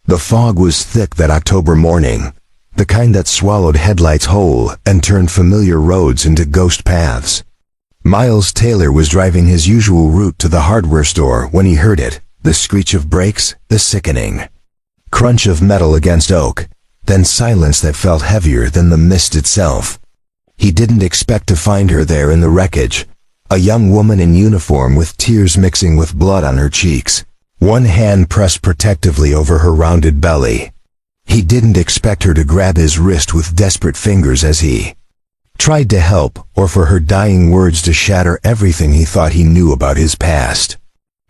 The fog was thick that October morning, the kind that swallowed headlights whole and turned familiar roads into ghost paths. Miles Taylor was driving his usual route to the hardware store when he heard it, the screech of brakes, the sickening crunch of metal against oak, then silence that felt heavier than the mist itself. He didn't expect to find her there in the wreckage, a young woman in uniform with tears mixing with blood on her cheeks, one hand pressed protectively over her rounded belly. He didn't expect her to grab his wrist with desperate fingers as he tried to help, or for her dying words to shatter everything he thought he knew about his past.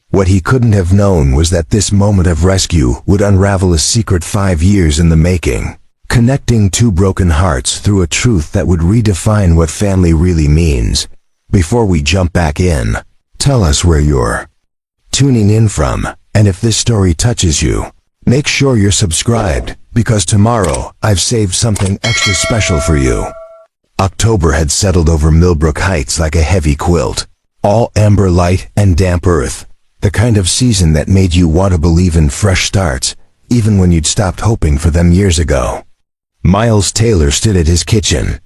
What he couldn't have known was that this moment of rescue would unravel a secret 5 years in the making, connecting two broken hearts through a truth that would redefine what family really means. Before we jump back in, tell us where you're tuning in from, and if this story touches you, make sure you're subscribed, because tomorrow I've saved something extra special for you. October had settled over Millbrook Heights like a heavy quilt, all amber light and damp earth, the kind of season that made you want to believe in fresh starts, even when you'd stopped hoping for them years ago. Miles Taylor stood at his kitchen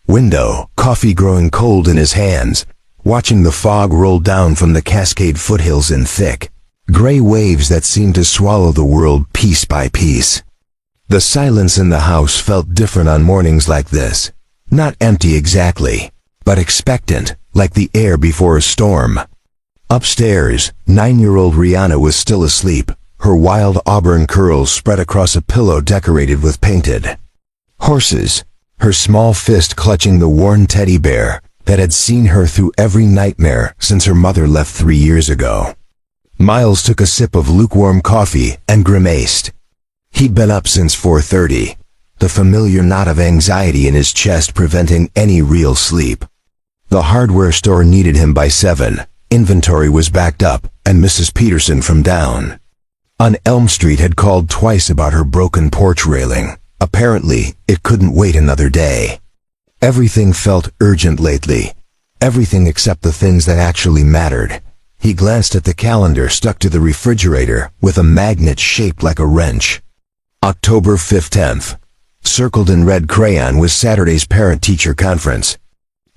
window, coffee growing cold in his hands, watching the fog roll down from the Cascade foothills in thick, gray waves that seemed to swallow the world piece by piece. The silence in the house felt different on mornings like this. Not empty exactly, but expectant, like the air before a storm. Upstairs, 9-year-old Rihanna was still asleep, her wild auburn curls spread across a pillow decorated with painted horses, her small fist clutching the worn teddy bear that had seen her through every nightmare since her mother left 3 years ago. Miles took a sip of lukewarm coffee and grimaced. He'd been up since 4:30, the familiar knot of anxiety in his chest preventing any real sleep. The hardware store needed him by 7, inventory was backed up, and Mrs. Peterson from down on Elm Street had called twice about her broken porch railing. Apparently, it couldn't wait another day. Everything felt urgent lately. Everything except the things that actually mattered. He glanced at the calendar stuck to the refrigerator with a magnet shaped like a wrench. October 15th. Circled in red crayon was Saturday's parent-teacher conference.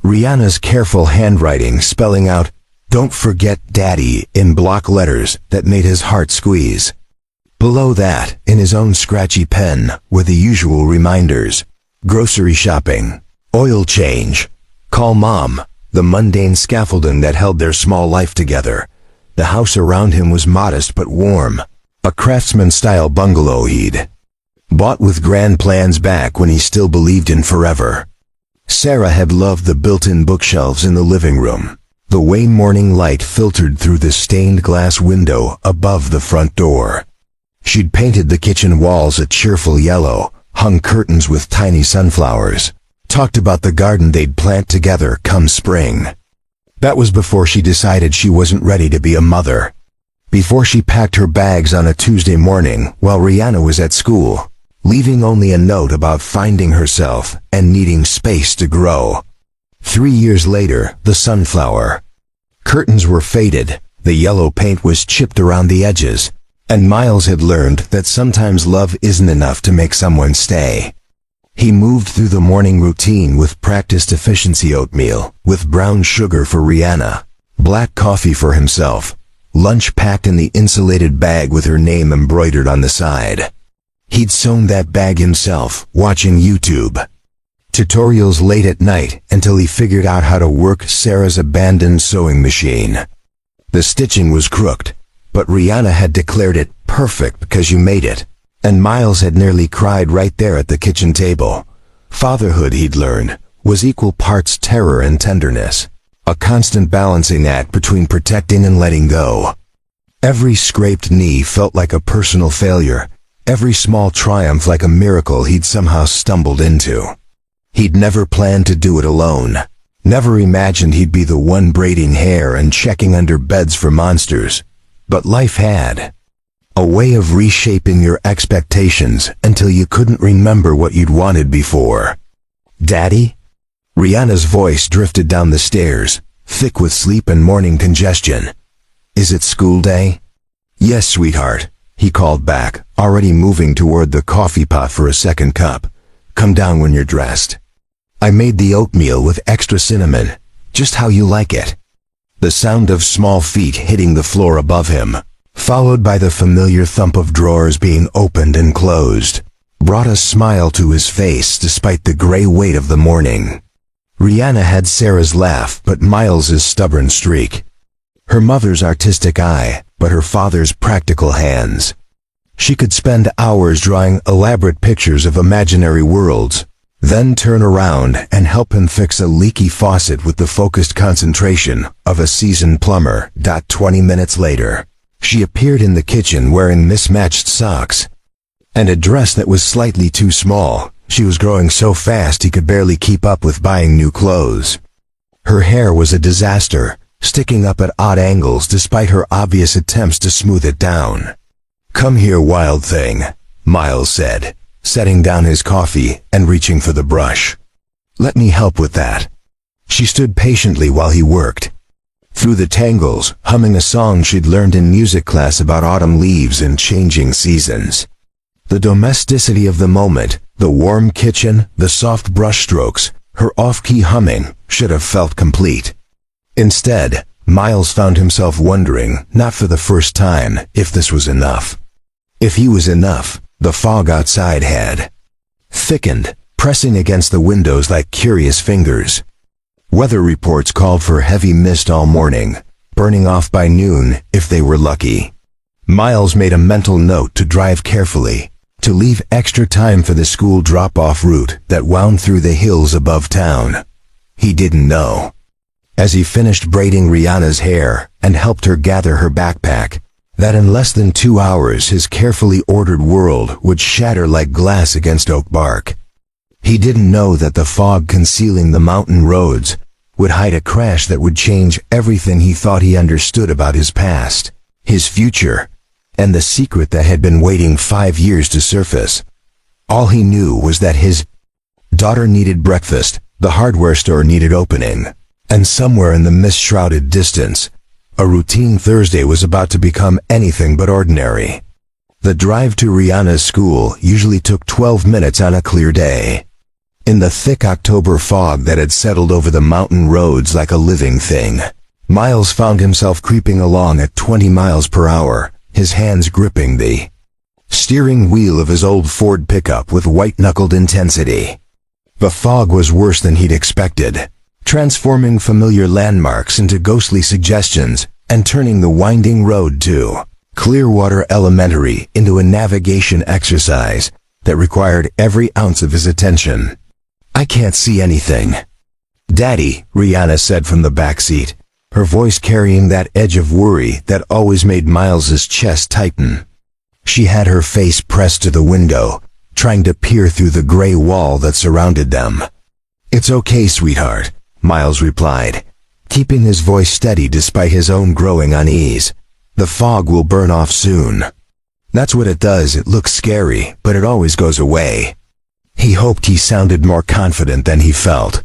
Rihanna's careful handwriting spelling out, "Don't forget Daddy," in block letters that made his heart squeeze. Below that, in his own scratchy pen, were the usual reminders: grocery shopping, oil change, call Mom, the mundane scaffolding that held their small life together. The house around him was modest but warm, a craftsman-style bungalow he'd bought with grand plans back when he still believed in forever. Sarah had loved the built-in bookshelves in the living room, the way morning light filtered through the stained glass window above the front door. She'd painted the kitchen walls a cheerful yellow, hung curtains with tiny sunflowers, talked about the garden they'd plant together come spring. That was before she decided she wasn't ready to be a mother. Before she packed her bags on a Tuesday morning while Rihanna was at school, leaving only a note about finding herself and needing space to grow. 3 years later, the sunflower curtains were faded, the yellow paint was chipped around the edges, and Miles had learned that sometimes love isn't enough to make someone stay. He moved through the morning routine with practiced efficiency oatmeal, with brown sugar for Rihanna, black coffee for himself, lunch packed in the insulated bag with her name embroidered on the side. He'd sewn that bag himself, watching YouTube tutorials late at night until he figured out how to work Sarah's abandoned sewing machine. The stitching was crooked, but Rihanna had declared it perfect because you made it, and Miles had nearly cried right there at the kitchen table. Fatherhood, he'd learned, was equal parts terror and tenderness, a constant balancing act between protecting and letting go. Every scraped knee felt like a personal failure, every small triumph like a miracle he'd somehow stumbled into. He'd never planned to do it alone, never imagined he'd be the one braiding hair and checking under beds for monsters. But life had a way of reshaping your expectations until you couldn't remember what you'd wanted before. "Daddy?" Rihanna's voice drifted down the stairs, thick with sleep and morning congestion. "Is it school day?" "Yes, sweetheart. he called back, already moving toward the coffee pot for a second cup. "Come down when you're dressed. I made the oatmeal with extra cinnamon, just how you like it." The sound of small feet hitting the floor above him, followed by the familiar thump of drawers being opened and closed, brought a smile to his face despite the gray weight of the morning. Rihanna had Sarah's laugh, but Miles's stubborn streak. Her mother's artistic eye, but her father's practical hands. She could spend hours drawing elaborate pictures of imaginary worlds, then turn around and help him fix a leaky faucet with the focused concentration of a seasoned plumber. 20 minutes later, she appeared in the kitchen wearing mismatched socks and a dress that was slightly too small. She was growing so fast he could barely keep up with buying new clothes. Her hair was a disaster, sticking up at odd angles despite her obvious attempts to smooth it down. "Come here, wild thing," Miles said, setting down his coffee and reaching for the brush. "Let me help with that." She stood patiently while he worked. Through the tangles, humming a song she'd learned in music class about autumn leaves and changing seasons. The domesticity of the moment, the warm kitchen, the soft brushstrokes, her off-key humming, should have felt complete. Instead, Miles found himself wondering, not for the first time, if this was enough. If he was enough, the fog outside had thickened, pressing against the windows like curious fingers. Weather reports called for heavy mist all morning, burning off by noon if they were lucky. Miles made a mental note to drive carefully, to leave extra time for the school drop-off route that wound through the hills above town. He didn't know. As he finished braiding Rihanna's hair and helped her gather her backpack, that in less than 2 hours his carefully ordered world would shatter like glass against oak bark. He didn't know that the fog concealing the mountain roads would hide a crash that would change everything he thought he understood about his past, his future, and the secret that had been waiting 5 years to surface. All he knew was that his daughter needed breakfast, the hardware store needed opening, and somewhere in the mist-shrouded distance, a routine Thursday was about to become anything but ordinary. The drive to Rihanna's school usually took 12 minutes on a clear day. In the thick October fog that had settled over the mountain roads like a living thing, Miles found himself creeping along at 20 miles per hour, his hands gripping the steering wheel of his old Ford pickup with white-knuckled intensity. The fog was worse than he'd expected, transforming familiar landmarks into ghostly suggestions and turning the winding road to Clearwater Elementary into a navigation exercise that required every ounce of his attention. "I can't see anything." "Daddy," Rihanna said from the back seat, her voice carrying that edge of worry that always made Miles's chest tighten. She had her face pressed to the window, trying to peer through the gray wall that surrounded them. "It's okay, sweetheart," Miles replied, keeping his voice steady despite his own growing unease. "The fog will burn off soon." "That's what it does. It looks scary, but it always goes away." He hoped he sounded more confident than he felt.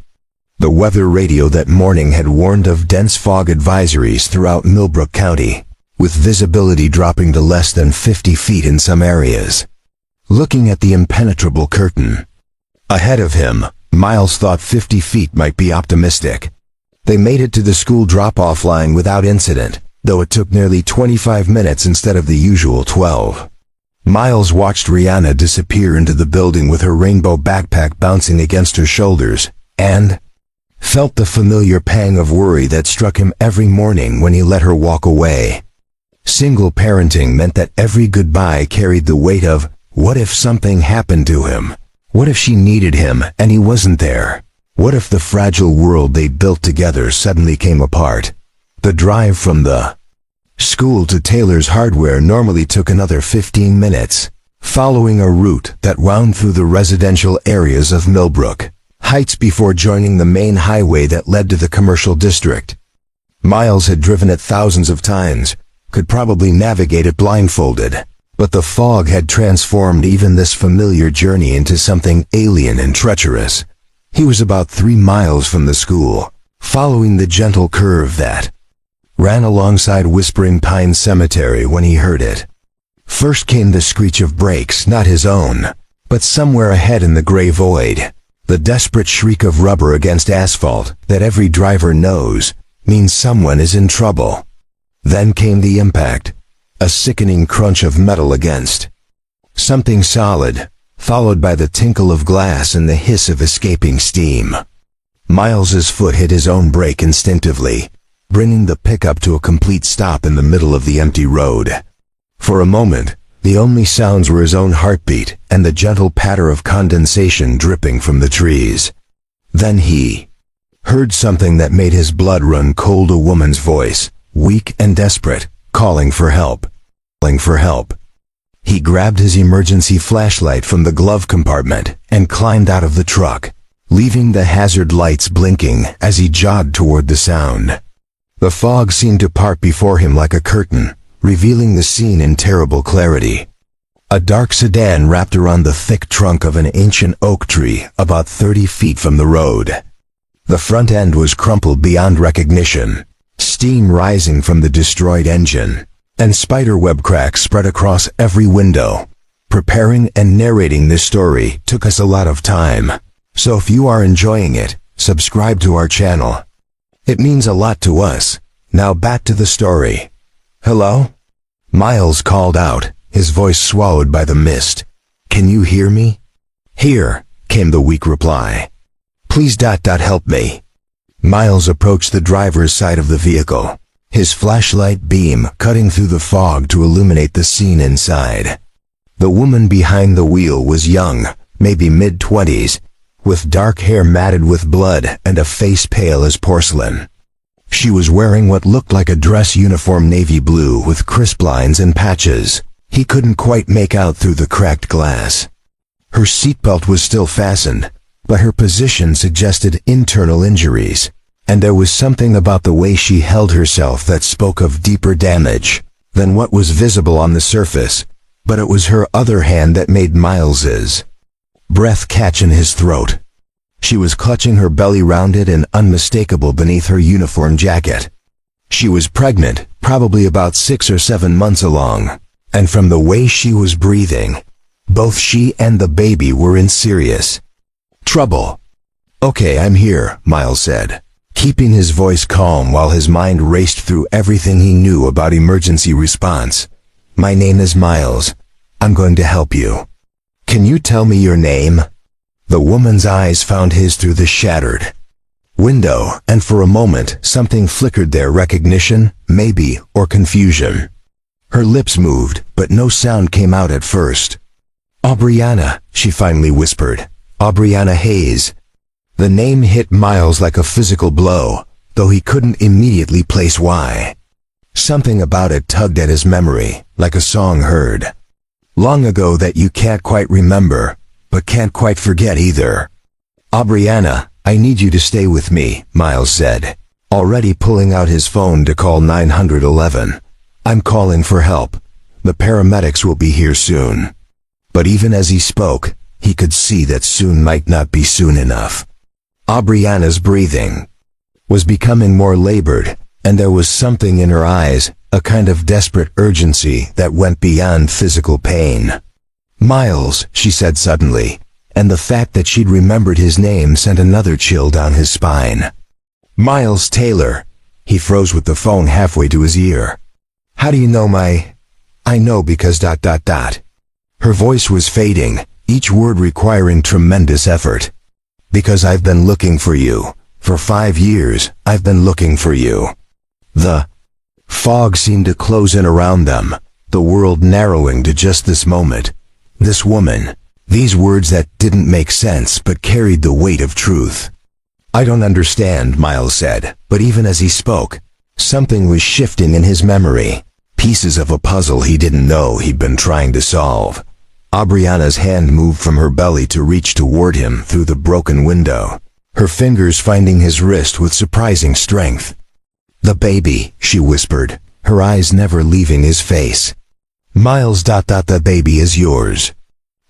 The weather radio that morning had warned of dense fog advisories throughout Millbrook County, with visibility dropping to less than 50 feet in some areas. Looking at the impenetrable curtain ahead of him, Miles thought 50 feet might be optimistic. They made it to the school drop-off line without incident, though it took nearly 25 minutes instead of the usual 12. Miles watched Rihanna disappear into the building with her rainbow backpack bouncing against her shoulders, and felt the familiar pang of worry that struck him every morning when he let her walk away. Single parenting meant that every goodbye carried the weight of, what if something happened to him? What if she needed him and he wasn't there? What if the fragile world they'd built together suddenly came apart? The drive from the school to Taylor's Hardware normally took another 15 minutes, following a route that wound through the residential areas of Millbrook Heights before joining the main highway that led to the commercial district. Miles had driven it thousands of times, could probably navigate it blindfolded, but the fog had transformed even this familiar journey into something alien and treacherous. He was about 3 miles from the school, following the gentle curve that ran alongside Whispering Pines Cemetery when he heard it. First came the screech of brakes, not his own, but somewhere ahead in the gray void, the desperate shriek of rubber against asphalt that every driver knows means someone is in trouble. Then came the impact, a sickening crunch of metal against something solid, followed by the tinkle of glass and the hiss of escaping steam. Miles's foot hit his own brake instinctively, bringing the pickup to a complete stop in the middle of the empty road. For a moment, the only sounds were his own heartbeat and the gentle patter of condensation dripping from the trees. Then he heard something that made his blood run cold, a woman's voice, weak and desperate, calling for help. Calling for help. He grabbed his emergency flashlight from the glove compartment and climbed out of the truck, leaving the hazard lights blinking as he jogged toward the sound. The fog seemed to part before him like a curtain, revealing the scene in terrible clarity. A dark sedan wrapped around the thick trunk of an ancient oak tree about 30 feet from the road. The front end was crumpled beyond recognition, steam rising from the destroyed engine, and spiderweb cracks spread across every window. Preparing and narrating this story took us a lot of time, so if you are enjoying it, subscribe to our channel. It means a lot to us. Now back to the story. "Hello?" Miles called out, his voice swallowed by the mist. "Can you hear me?" "Here," came the weak reply. "Please help me." Miles approached the driver's side of the vehicle, his flashlight beam cutting through the fog to illuminate the scene inside. The woman behind the wheel was young, maybe mid-20s, with dark hair matted with blood and a face pale as porcelain. She was wearing what looked like a dress uniform, navy blue with crisp lines and patches. He couldn't quite make out through the cracked glass. Her seatbelt was still fastened, but her position suggested internal injuries, and there was something about the way she held herself that spoke of deeper damage than what was visible on the surface, but it was her other hand that made Miles's breath catch in his throat. She was clutching her belly, rounded and unmistakable beneath her uniform jacket. She was pregnant, probably about 6 or 7 months along, and from the way she was breathing, both she and the baby were in serious trouble. "Okay, I'm here," Miles said, keeping his voice calm while his mind raced through everything he knew about emergency response. "My name is Miles. I'm going to help you. Can you tell me your name?" The woman's eyes found his through the shattered window, and for a moment something flickered there, recognition, maybe, or confusion. Her lips moved, but no sound came out at first. "Aubriana," she finally whispered. "Aubriana Hayes." The name hit Miles like a physical blow, though he couldn't immediately place why. Something about it tugged at his memory, like a song heard long ago that you can't quite remember, but can't quite forget either. "Aubriana, I need you to stay with me," Miles said, already pulling out his phone to call 911. "I'm calling for help. The paramedics will be here soon." But even as he spoke, he could see that soon might not be soon enough. Aubriana's breathing was becoming more labored, and there was something in her eyes, a kind of desperate urgency that went beyond physical pain. "Miles," she said suddenly, and the fact that she'd remembered his name sent another chill down his spine. "Miles Taylor." He froze with the phone halfway to his ear. "How do you know my—" "I know because ... Her voice was fading, each word requiring tremendous effort. "Because I've been looking for you. For 5 years, I've been looking for you." The fog seemed to close in around them, the world narrowing to just this moment. This woman. These words that didn't make sense but carried the weight of truth. "I don't understand," Miles said, but even as he spoke, something was shifting in his memory. Pieces of a puzzle he didn't know he'd been trying to solve. Aubriana's hand moved from her belly to reach toward him through the broken window, her fingers finding his wrist with surprising strength. "The baby," she whispered, her eyes never leaving his face. "Miles ... the baby is yours."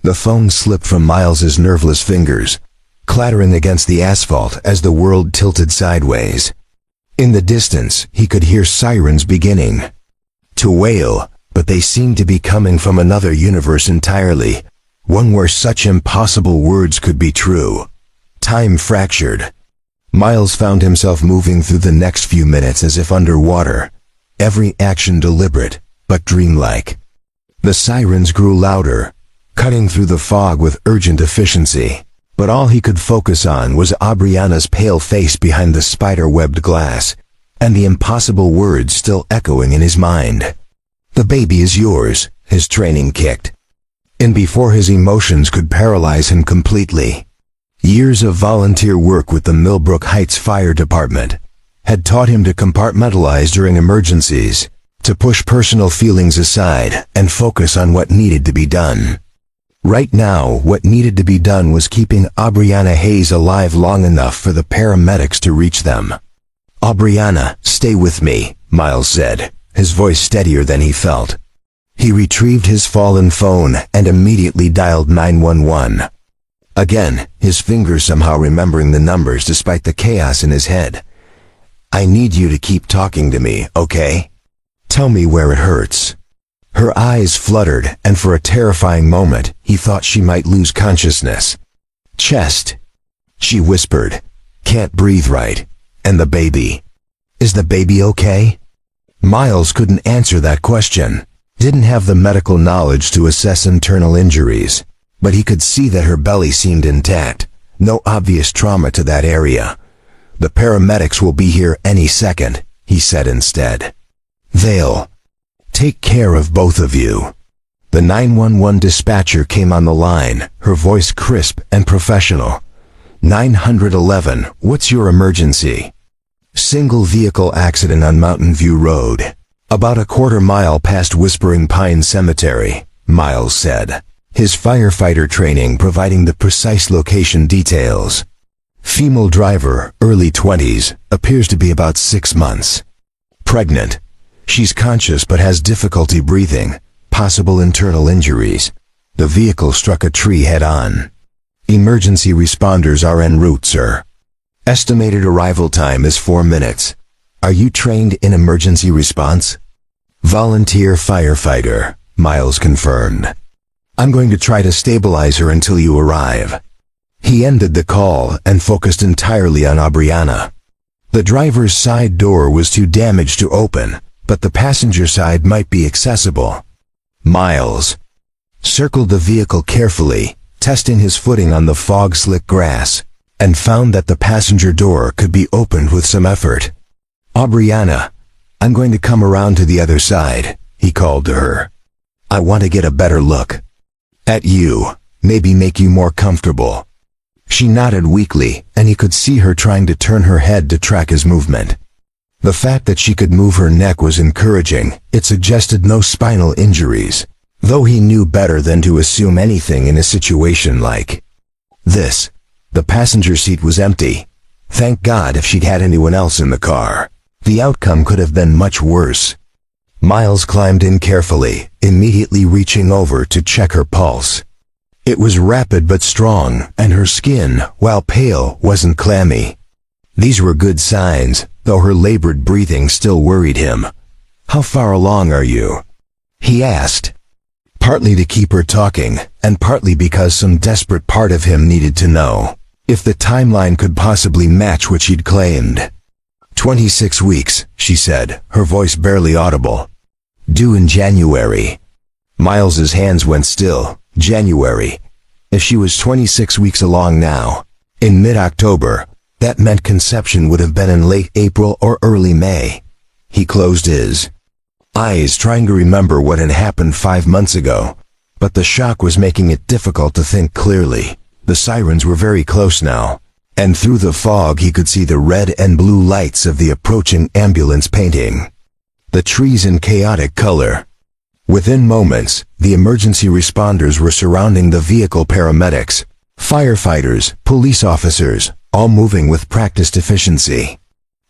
The phone slipped from Miles's nerveless fingers, clattering against the asphalt as the world tilted sideways. In the distance, he could hear sirens beginning to wail, but they seemed to be coming from another universe entirely, one where such impossible words could be true. Time fractured. Miles found himself moving through the next few minutes as if underwater, every action deliberate, but dreamlike. The sirens grew louder, cutting through the fog with urgent efficiency, but all he could focus on was Aubriana's pale face behind the spider-webbed glass, and the impossible words still echoing in his mind. "The baby is yours," his training kicked in before his emotions could paralyze him completely. Years of volunteer work with the Millbrook Heights Fire Department had taught him to compartmentalize during emergencies, to push personal feelings aside and focus on what needed to be done. Right now, what needed to be done was keeping Aubriana Hayes alive long enough for the paramedics to reach them. "Aubriana, stay with me," Miles said, his voice steadier than he felt. He retrieved his fallen phone and immediately dialed 911. Again, his fingers somehow remembering the numbers despite the chaos in his head. "I need you to keep talking to me, okay? Tell me where it hurts." Her eyes fluttered, and for a terrifying moment, he thought she might lose consciousness. "Chest," she whispered. "Can't breathe right. And the baby. Is the baby okay?" Miles couldn't answer that question, didn't have the medical knowledge to assess internal injuries, but he could see that her belly seemed intact, no obvious trauma to that area. "The paramedics will be here any second," he said instead. "They'll take care of both of you." The 911 dispatcher came on the line, her voice crisp and professional. 911, what's your emergency? "Single vehicle accident on Mountain View Road, about a quarter-mile past Whispering Pine Cemetery," Miles said, his firefighter training providing the precise location details. "Female driver, early 20s, appears to be about 6 months. Pregnant. She's conscious but has difficulty breathing, possible internal injuries. The vehicle struck a tree head-on. Emergency responders are en route, sir. Estimated arrival time is 4 minutes. Are you trained in emergency response?" "Volunteer firefighter," Miles confirmed. "I'm going to try to stabilize her until you arrive." He ended the call and focused entirely on Aubriana. The driver's side door was too damaged to open, but the passenger side might be accessible. Miles circled the vehicle carefully, testing his footing on the fog-slick grass, and found that the passenger door could be opened with some effort. "Aubriana, I'm going to come around to the other side," he called to her. "I want to get a better look at you, maybe make you more comfortable." She nodded weakly, and he could see her trying to turn her head to track his movement. The fact that she could move her neck was encouraging. It suggested no spinal injuries, though he knew better than to assume anything in a situation like this. The passenger seat was empty. Thank God if she'd had anyone else in the car. The outcome could have been much worse. Miles climbed in carefully, immediately reaching over to check her pulse. It was rapid but strong, and her skin, while pale, wasn't clammy. These were good signs, though her labored breathing still worried him. "How far along are you?" he asked, partly to keep her talking, and partly because some desperate part of him needed to know if the timeline could possibly match what she'd claimed. 26 weeks, she said, her voice barely audible. "Due in January." Miles's hands went still. January. If she was 26 weeks along now, in mid-October, that meant conception would have been in late April or early May. He closed his eyes, trying to remember what had happened 5 months ago, but the shock was making it difficult to think clearly. The sirens were very close now, and through the fog he could see the red and blue lights of the approaching ambulance painting the trees in chaotic color. Within moments, the emergency responders were surrounding the vehicle. Paramedics, firefighters, police officers, all moving with practiced efficiency.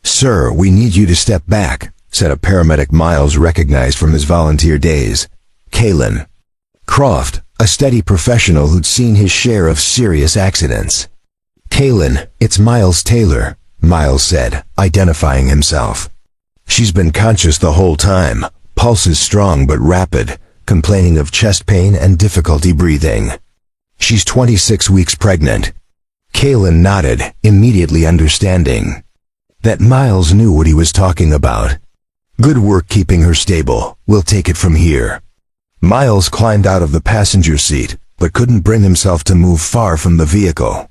"Sir, we need you to step back," said a paramedic Miles recognized from his volunteer days. Kalen Croft, a steady professional who'd seen his share of serious accidents. "Kalen, it's Miles Taylor," Miles said, identifying himself. "She's been conscious the whole time, pulses strong but rapid, complaining of chest pain and difficulty breathing. She's 26 weeks pregnant. Kaylin nodded, immediately understanding that Miles knew what he was talking about. Good work keeping her stable. We'll take it from here. Miles climbed out of the passenger seat, but couldn't bring himself to move far from the vehicle.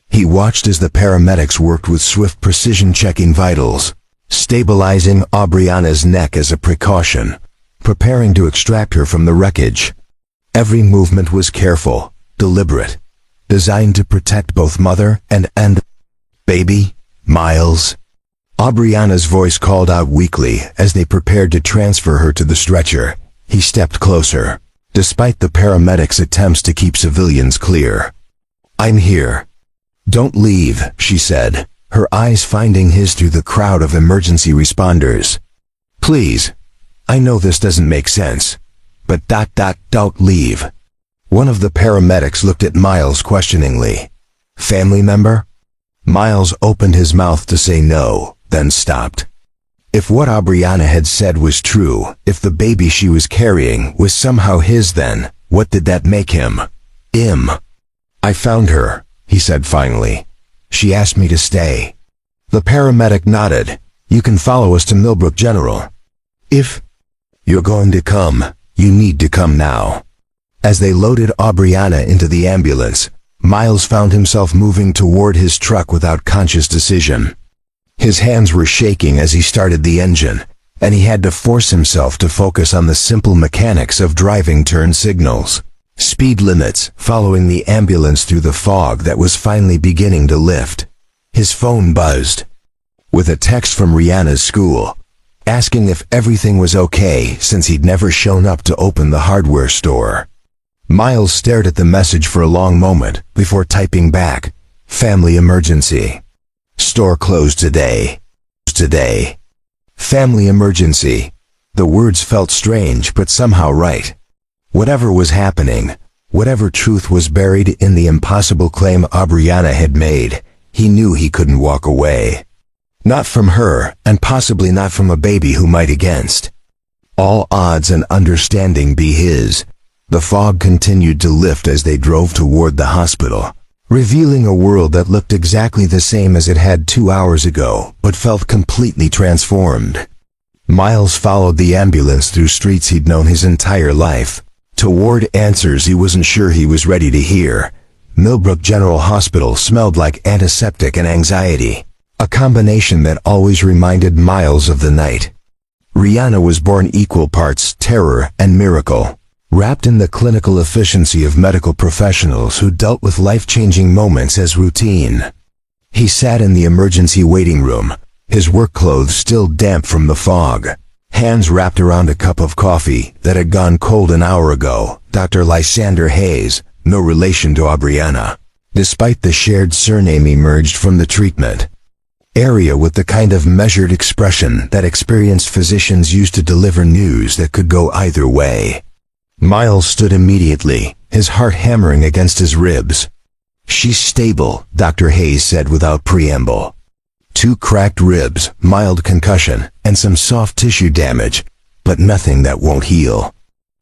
He watched as the paramedics worked with swift precision checking vitals, stabilizing Aubriana's neck as a precaution, preparing to extract her from the wreckage. Every movement was careful, deliberate, designed to protect both mother and baby. Miles. Aubriana's voice called out weakly as they prepared to transfer her to the stretcher. He stepped closer, despite the paramedics' attempts to keep civilians clear. I'm here. Don't leave, she said, her eyes finding his through the crowd of emergency responders. Please. I know this doesn't make sense, but don't leave. One of the paramedics looked at Miles questioningly. Family member? Miles opened his mouth to say no, then stopped. If what Aubriana had said was true, if the baby she was carrying was somehow his, then what did that make him? I found her, he said finally. She asked me to stay. The paramedic nodded. You can follow us to Millbrook General. If you're going to come, you need to come now. As they loaded Aubriana into the ambulance, Miles found himself moving toward his truck without conscious decision. His hands were shaking as he started the engine, and he had to force himself to focus on the simple mechanics of driving turn signals, speed limits, following the ambulance through the fog that was finally beginning to lift. His phone buzzed with a text from Rihanna's school, asking if everything was okay since he'd never shown up to open the hardware store. Miles stared at the message for a long moment before typing back, family emergency. Store closed today. Family emergency. The words felt strange but somehow right. Whatever was happening, whatever truth was buried in the impossible claim Aubriana had made, he knew he couldn't walk away. Not from her, and possibly not from a baby who might against all odds and understanding be his. The fog continued to lift as they drove toward the hospital, revealing a world that looked exactly the same as it had 2 hours ago, but felt completely transformed. Miles followed the ambulance through streets he'd known his entire life, toward answers he wasn't sure he was ready to hear. Millbrook General Hospital smelled like antiseptic and anxiety, a combination that always reminded Miles of the night Rihanna was born, equal parts terror and miracle, wrapped in the clinical efficiency of medical professionals who dealt with life-changing moments as routine. He sat in the emergency waiting room, his work clothes still damp from the fog, hands wrapped around a cup of coffee that had gone cold an hour ago. Dr. Lysander Hayes, no relation to Aubriana, despite the shared surname, emerged from the treatment area with the kind of measured expression that experienced physicians used to deliver news that could go either way. Miles stood immediately, his heart hammering against his ribs. She's stable, Dr. Hayes said without preamble. 2 cracked ribs, mild concussion, and some soft tissue damage, but nothing that won't heal.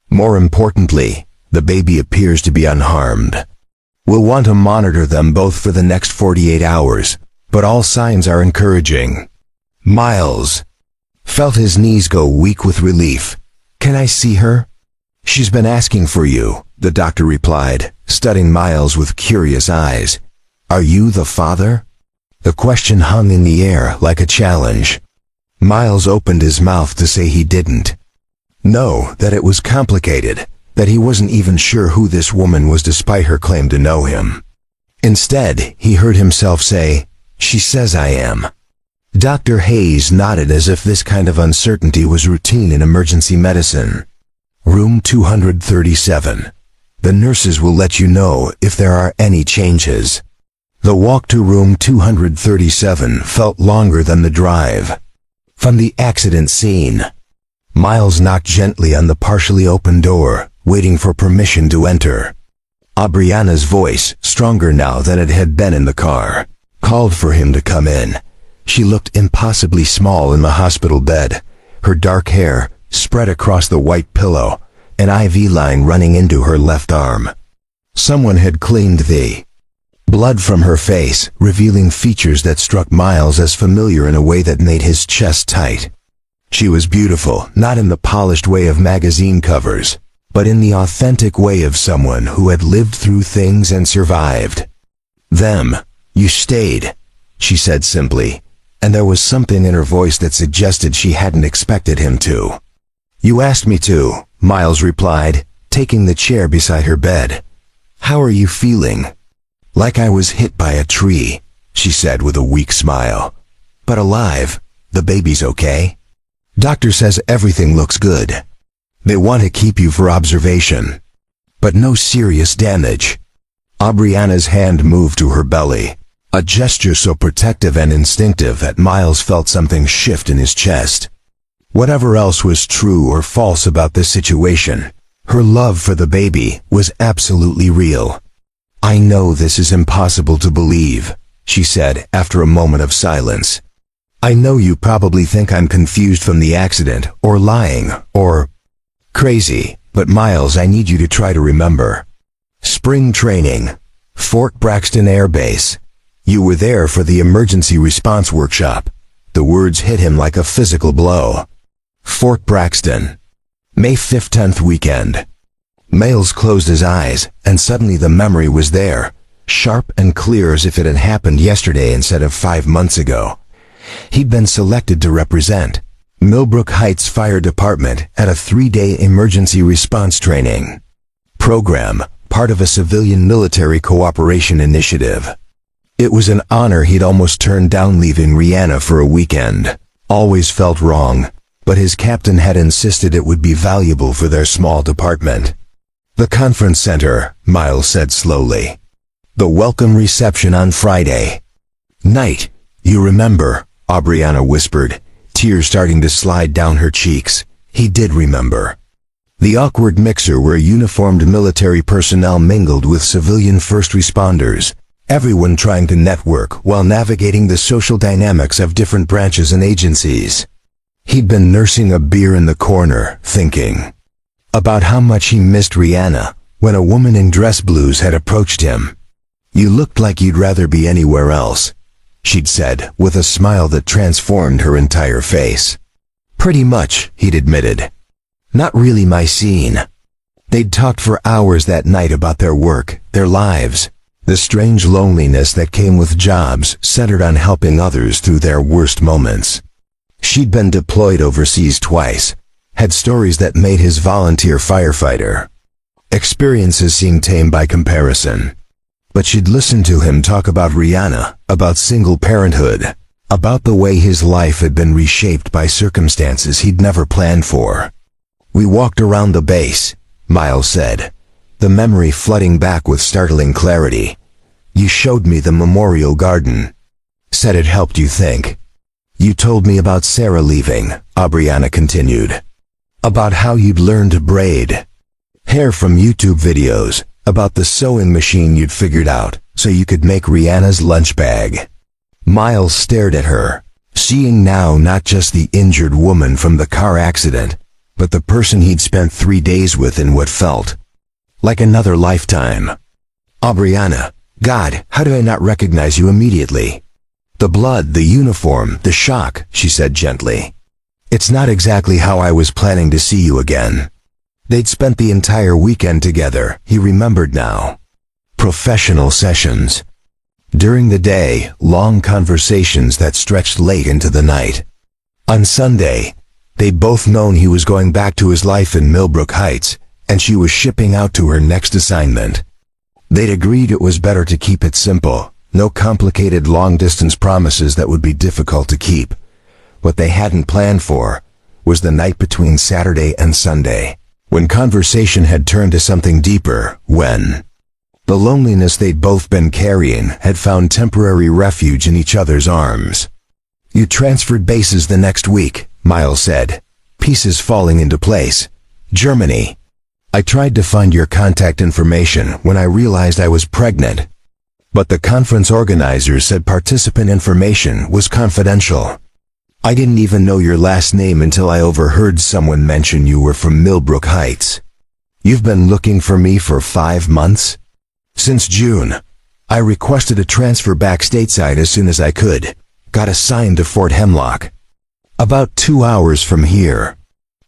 More importantly, the baby appears to be unharmed. We'll want to monitor them both for the next 48 hours, but all signs are encouraging. Miles felt his knees go weak with relief. Can I see her? She's been asking for you, the doctor replied, studying Miles with curious eyes. Are you the father? The question hung in the air like a challenge. Miles opened his mouth to say he didn't know, that it was complicated, that he wasn't even sure who this woman was despite her claim to know him. Instead, he heard himself say, she says I am. Dr. Hayes nodded as if this kind of uncertainty was routine in emergency medicine. Room 237. The nurses will let you know if there are any changes. The walk to room 237 felt longer than the drive from the accident scene. Miles knocked gently on the partially open door, waiting for permission to enter. Aubriana's voice, stronger now than it had been in the car, called for him to come in. She looked impossibly small in the hospital bed, her dark hair, spread across the white pillow, an IV line running into her left arm. Someone had cleaned the blood from her face, revealing features that struck Miles as familiar in a way that made his chest tight. She was beautiful, not in the polished way of magazine covers, but in the authentic way of someone who had lived through things and survived. You stayed, she said simply, and there was something in her voice that suggested she hadn't expected him to. You asked me to, Miles replied, taking the chair beside her bed. How are you feeling? Like I was hit by a tree, she said with a weak smile. But alive, the baby's okay. Doctor says everything looks good. They want to keep you for observation. But no serious damage. Aubriana's hand moved to her belly, a gesture so protective and instinctive that Miles felt something shift in his chest. Whatever else was true or false about this situation, her love for the baby was absolutely real. I know this is impossible to believe, she said after a moment of silence. I know you probably think I'm confused from the accident, or lying, or crazy, but Miles, I need you to try to remember. Spring training, Fort Braxton Air Base. You were there for the emergency response workshop. The words hit him like a physical blow. Fort Braxton. May 5th 10th weekend. Miles closed his eyes, and suddenly the memory was there, sharp and clear as if it had happened yesterday instead of 5 months ago. He'd been selected to represent Millbrook Heights Fire Department at a 3-day emergency response training program, part of a civilian-military cooperation initiative. It was an honor he'd almost turned down, leaving Rihanna for a weekend. Always felt wrong, but his captain had insisted it would be valuable for their small department. The conference center, Miles said slowly. The welcome reception on Friday night. You remember, Aubriana whispered, tears starting to slide down her cheeks. He did remember. The awkward mixer where uniformed military personnel mingled with civilian first responders, everyone trying to network while navigating the social dynamics of different branches and agencies. He'd been nursing a beer in the corner, thinking about how much he missed Rihanna, when a woman in dress blues had approached him. You looked like you'd rather be anywhere else, she'd said, with a smile that transformed her entire face. Pretty much, he'd admitted. Not really my scene. They'd talked for hours that night about their work, their lives, the strange loneliness that came with jobs centered on helping others through their worst moments. She'd been deployed overseas twice, had stories that made his volunteer firefighter experiences seem tame by comparison. But she'd listened to him talk about Rihanna, about single parenthood, about the way his life had been reshaped by circumstances he'd never planned for. We walked around the base, Miles said, the memory flooding back with startling clarity. You showed me the memorial garden. Said it helped you think. You told me about Sarah leaving, Aubriana continued. About how you'd learned to braid hair from YouTube videos, about the sewing machine you'd figured out so you could make Rihanna's lunch bag. Miles stared at her, seeing now not just the injured woman from the car accident, but the person he'd spent 3 days with in what felt like another lifetime. Aubriana, God, how did I not recognize you immediately? The blood, the uniform, the shock, she said gently. It's not exactly how I was planning to see you again. They'd spent the entire weekend together, he remembered now. Professional sessions. During the day, long conversations that stretched late into the night. On Sunday, they'd both known he was going back to his life in Millbrook Heights, and she was shipping out to her next assignment. They'd agreed it was better to keep it simple, no complicated long-distance promises that would be difficult to keep. What they hadn't planned for was the night between Saturday and Sunday, when conversation had turned to something deeper, when the loneliness they'd both been carrying had found temporary refuge in each other's arms. You transferred bases the next week, Miles said, pieces falling into place. Germany. I tried to find your contact information when I realized I was pregnant, but the conference organizers said participant information was confidential. I didn't even know your last name until I overheard someone mention you were from Millbrook Heights. You've been looking for me for 5 months? Since June. I requested a transfer back stateside as soon as I could. Got assigned to Fort Hemlock. About 2 hours from here.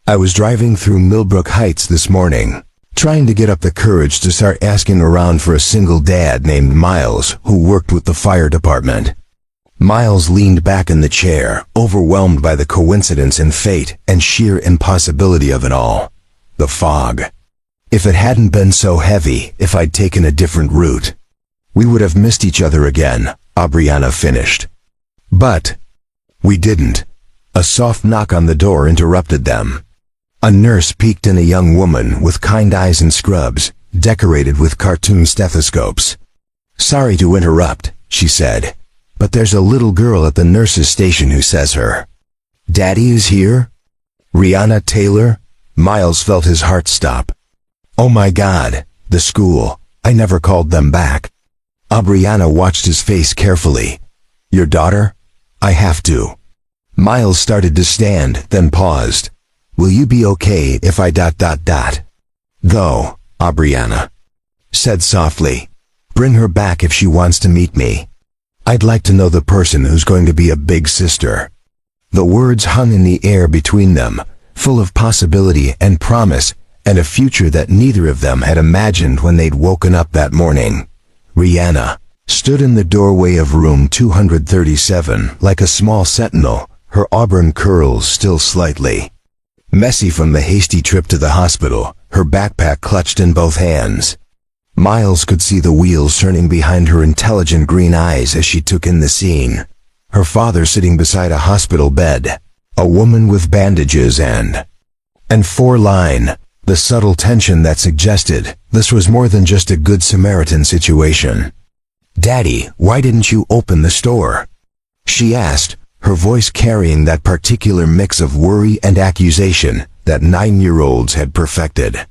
I was driving through Millbrook Heights this morning, trying to get up the courage to start asking around for a single dad named Miles who worked with the fire department. Miles leaned back in the chair, overwhelmed by the coincidence and fate and sheer impossibility of it all. The fog. If it hadn't been so heavy, if I'd taken a different route, we would have missed each other again, Aubriana finished. But we didn't. A soft knock on the door interrupted them. A nurse peeked in, a young woman with kind eyes and scrubs, decorated with cartoon stethoscopes. "Sorry to interrupt," she said, "but there's a little girl at the nurse's station who says her daddy is here." Rihanna Taylor? Miles felt his heart stop. Oh my God, the school. I never called them back. Aubriana watched his face carefully. "Your daughter? I have to." Miles started to stand, then paused. "Will you be okay if I ... Though," Aubriana said softly, "bring her back if she wants to meet me. I'd like to know the person who's going to be a big sister." The words hung in the air between them, full of possibility and promise, and a future that neither of them had imagined when they'd woken up that morning. Rihanna stood in the doorway of room 237 like a small sentinel, her auburn curls still slightly messy from the hasty trip to the hospital, her backpack clutched in both hands. Miles could see the wheels turning behind her intelligent green eyes as she took in the scene. Her father sitting beside a hospital bed, a woman with bandages and 4-line, the subtle tension that suggested this was more than just a Good Samaritan situation. "Daddy, why didn't you open the store?" she asked, her voice carrying that particular mix of worry and accusation that 9-year-olds had perfected.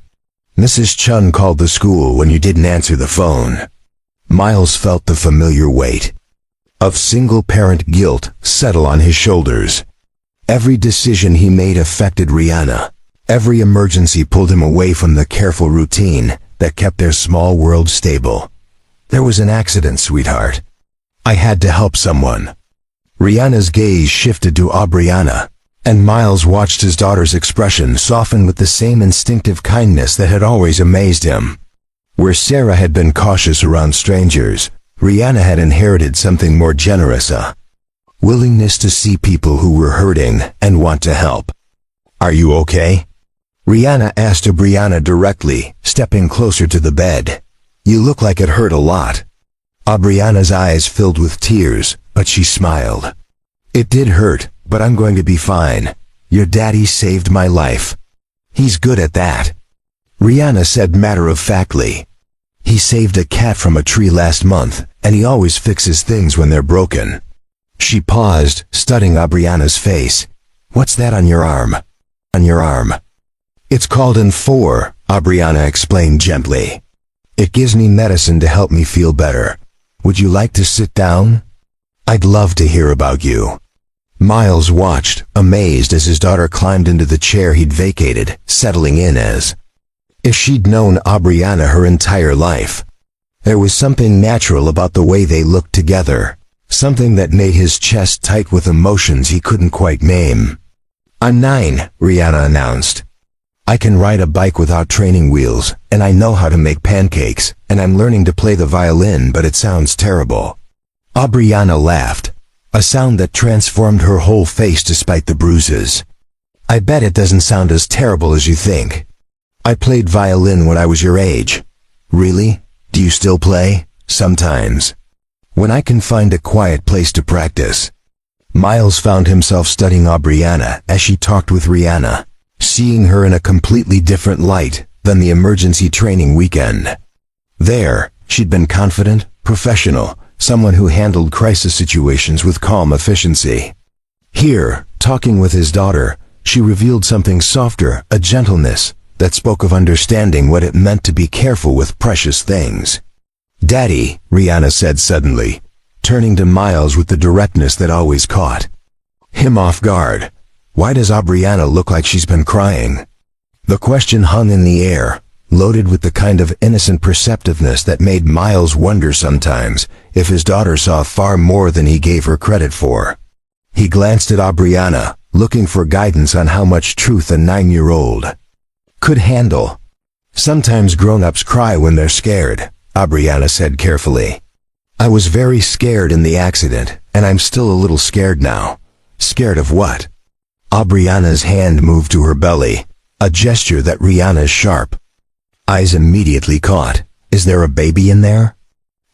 "Mrs. Chun called the school when you didn't answer the phone." Miles felt the familiar weight of single-parent guilt settle on his shoulders. Every decision he made affected Rihanna. Every emergency pulled him away from the careful routine that kept their small world stable. "There was an accident, sweetheart. I had to help someone." Rihanna's gaze shifted to Aubriana, and Miles watched his daughter's expression soften with the same instinctive kindness that had always amazed him. Where Sarah had been cautious around strangers, Rihanna had inherited something more generous, a willingness to see people who were hurting and want to help. "Are you okay?" Rihanna asked Aubriana directly, stepping closer to the bed. "You look like it hurt a lot." Aubriana's eyes filled with tears, but she smiled. "It did hurt, but I'm going to be fine. Your daddy saved my life. He's good at that." Rihanna said matter-of-factly. "He saved a cat from a tree last month, and he always fixes things when they're broken." She paused, studying Aubriana's face. "What's that on your arm?" "On your arm?" "It's called N4, Aubriana explained gently. "It gives me medicine to help me feel better. Would you like to sit down? I'd love to hear about you." Miles watched, amazed as his daughter climbed into the chair he'd vacated, settling in as if she'd known Aubriana her entire life. There was something natural about the way they looked together, something that made his chest tight with emotions he couldn't quite name. "I'm 9, Rihanna announced. "I can ride a bike without training wheels, and I know how to make pancakes, and I'm learning to play the violin, but it sounds terrible." Aubriana laughed, a sound that transformed her whole face despite the bruises. "I bet it doesn't sound as terrible as you think. I played violin when I was your age." "Really? Do you still play?" "Sometimes. When I can find a quiet place to practice." Miles found himself studying Aubriana as she talked with Rihanna, seeing her in a completely different light than the emergency training weekend. There, she'd been confident, professional, someone who handled crisis situations with calm efficiency. Here, talking with his daughter, she revealed something softer, a gentleness that spoke of understanding what it meant to be careful with precious things. "Daddy," Rihanna said suddenly, turning to Miles with the directness that always caught. him off guard. Why does Aubriana look like she's been crying? The question hung in the air, loaded with the kind of innocent perceptiveness that made Miles wonder sometimes if his daughter saw far more than he gave her credit for. He glanced at Aubriana, looking for guidance on how much truth a 9-year-old could handle. Sometimes grown-ups cry when they're scared, Aubriana said carefully. I was very scared in the accident, and I'm still a little scared now. Scared of what? Aubriana's hand moved to her belly, a gesture that Rihanna's sharp eyes immediately caught. Is there a baby in there?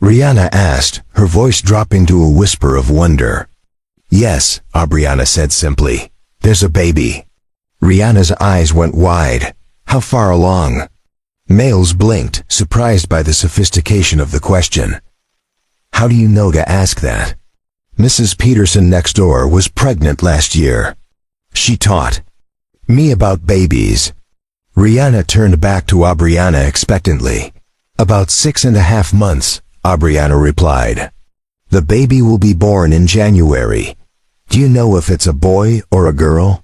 Rihanna asked, her voice dropping to a whisper of wonder. Yes, Aubriana said simply. There's a baby. Rihanna's eyes went wide. How far along? Miles blinked, surprised by the sophistication of the question. How do you know to ask that? Mrs. Peterson next door was pregnant last year. She taught me about babies. Rihanna turned back to Aubriana expectantly. About 6.5 months, Aubriana replied. The baby will be born in January. Do you know if it's a boy or a girl?